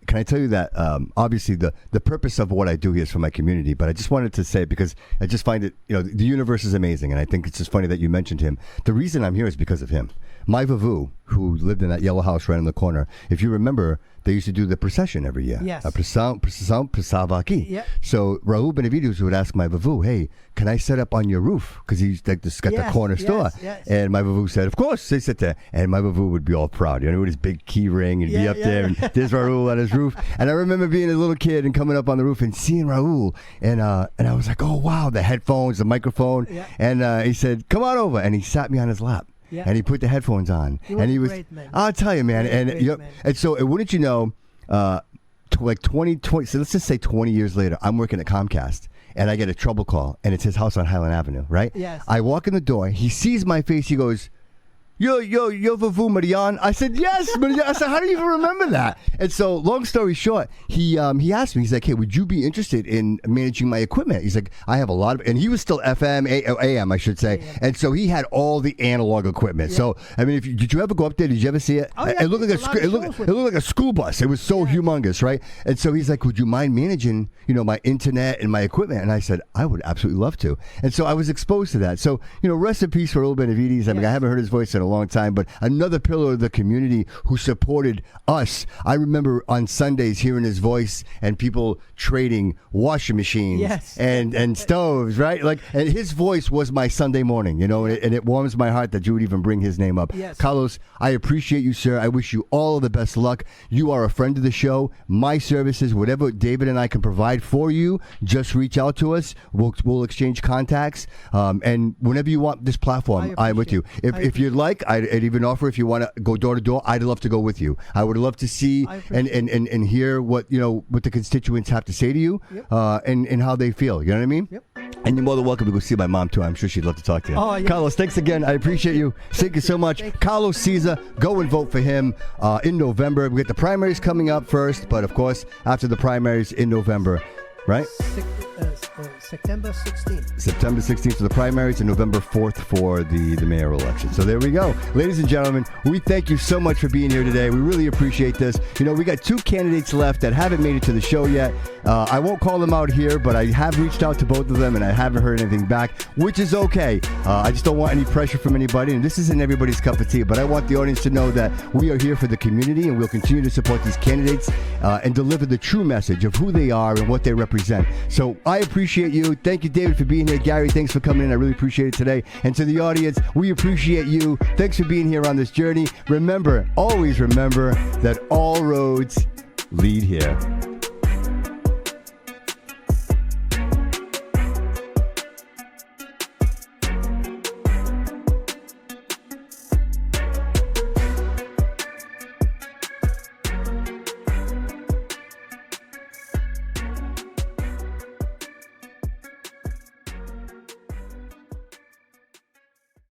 Can I tell you that obviously the purpose of what I do here is for my community, but I just wanted to say it because I just find it, the universe is amazing, and I think it's just funny that you mentioned him. The reason I'm here is because of him. My Vavu, who lived in that yellow house right in the corner, if you remember, they used to do the procession every year. Yes. Pasavaki. Yep. So Raul Benavides would ask my Vavu, hey, can I set up on your roof? Because he's got the corner store. Yes. And my Vavu said, of course, they sit there. And my Vavu would be all proud, with his big key ring and be up there. And there's Raul on his roof. And I remember being a little kid and coming up on the roof and seeing Raul. And I was like, oh, wow, the headphones, the microphone. Yeah. And he said, come on over. And he sat me on his lap. Yeah. And he put the headphones on. He was great, man. I'll tell you, man. And so wouldn't you know, like 20, so let's just say 20 years later, I'm working at Comcast. And I get a trouble call, and it's his house on Highland Avenue, right? Yes. I walk in the door. He sees my face. He goes, yo, Vavu Marian. I said, yes, Marian. I said, how do you even remember that? And so, long story short, he asked me, he's like, hey, would you be interested in managing my equipment? He's like, I have a lot of, and he was still FM, AM, I should say. AM. And so he had all the analog equipment. Yeah. So, I mean, did you ever go up there? Did you ever see it? Oh, yeah, it looked like a school bus. It was so humongous, right? And so he's like, would you mind managing, my internet and my equipment? And I said, I would absolutely love to. And so I was exposed to that. So, rest in peace for Raul Benavides. I mean, I haven't heard his voice in a long time, but another pillar of the community who supported us. I remember on Sundays hearing his voice and people trading washing machines and stoves, right? And his voice was my Sunday morning, and it warms my heart that you would even bring his name up. Yes. Carlos, I appreciate you, sir. I wish you all the best luck. You are a friend of the show. My services, whatever David and I can provide for you, just reach out to us. We'll exchange contacts. And whenever you want this platform, I'm with you. If you'd like, I'd even offer, if you want to go door to door, I'd love to go with you. I would love to see and hear what the constituents have to say to you, and how they feel. You know what I mean? Yep. And you're more than welcome to go see my mom too. I'm sure she'd love to talk to you. Oh, yeah. Carlos, thanks again. I appreciate you. Thank you so much. Carlos Cesar, go and vote for him in November. We get the primaries coming up first, but of course after the primaries in November, right? September 16th. September 16th for the primaries and November 4th for the mayoral election. So there we go. Ladies and gentlemen, we thank you so much for being here today. We really appreciate this. We got 2 candidates left that haven't made it to the show yet. I won't call them out here, but I have reached out to both of them and I haven't heard anything back, which is okay. I just don't want any pressure from anybody, and this isn't everybody's cup of tea, but I want the audience to know that we are here for the community and we'll continue to support these candidates and deliver the true message of who they are and what they represent. So I appreciate you. Thank you, David, for being here. Gary, thanks for coming in. I really appreciate it today. And to the audience, we appreciate you. Thanks for being here on this journey. Remember, always remember that all roads lead here.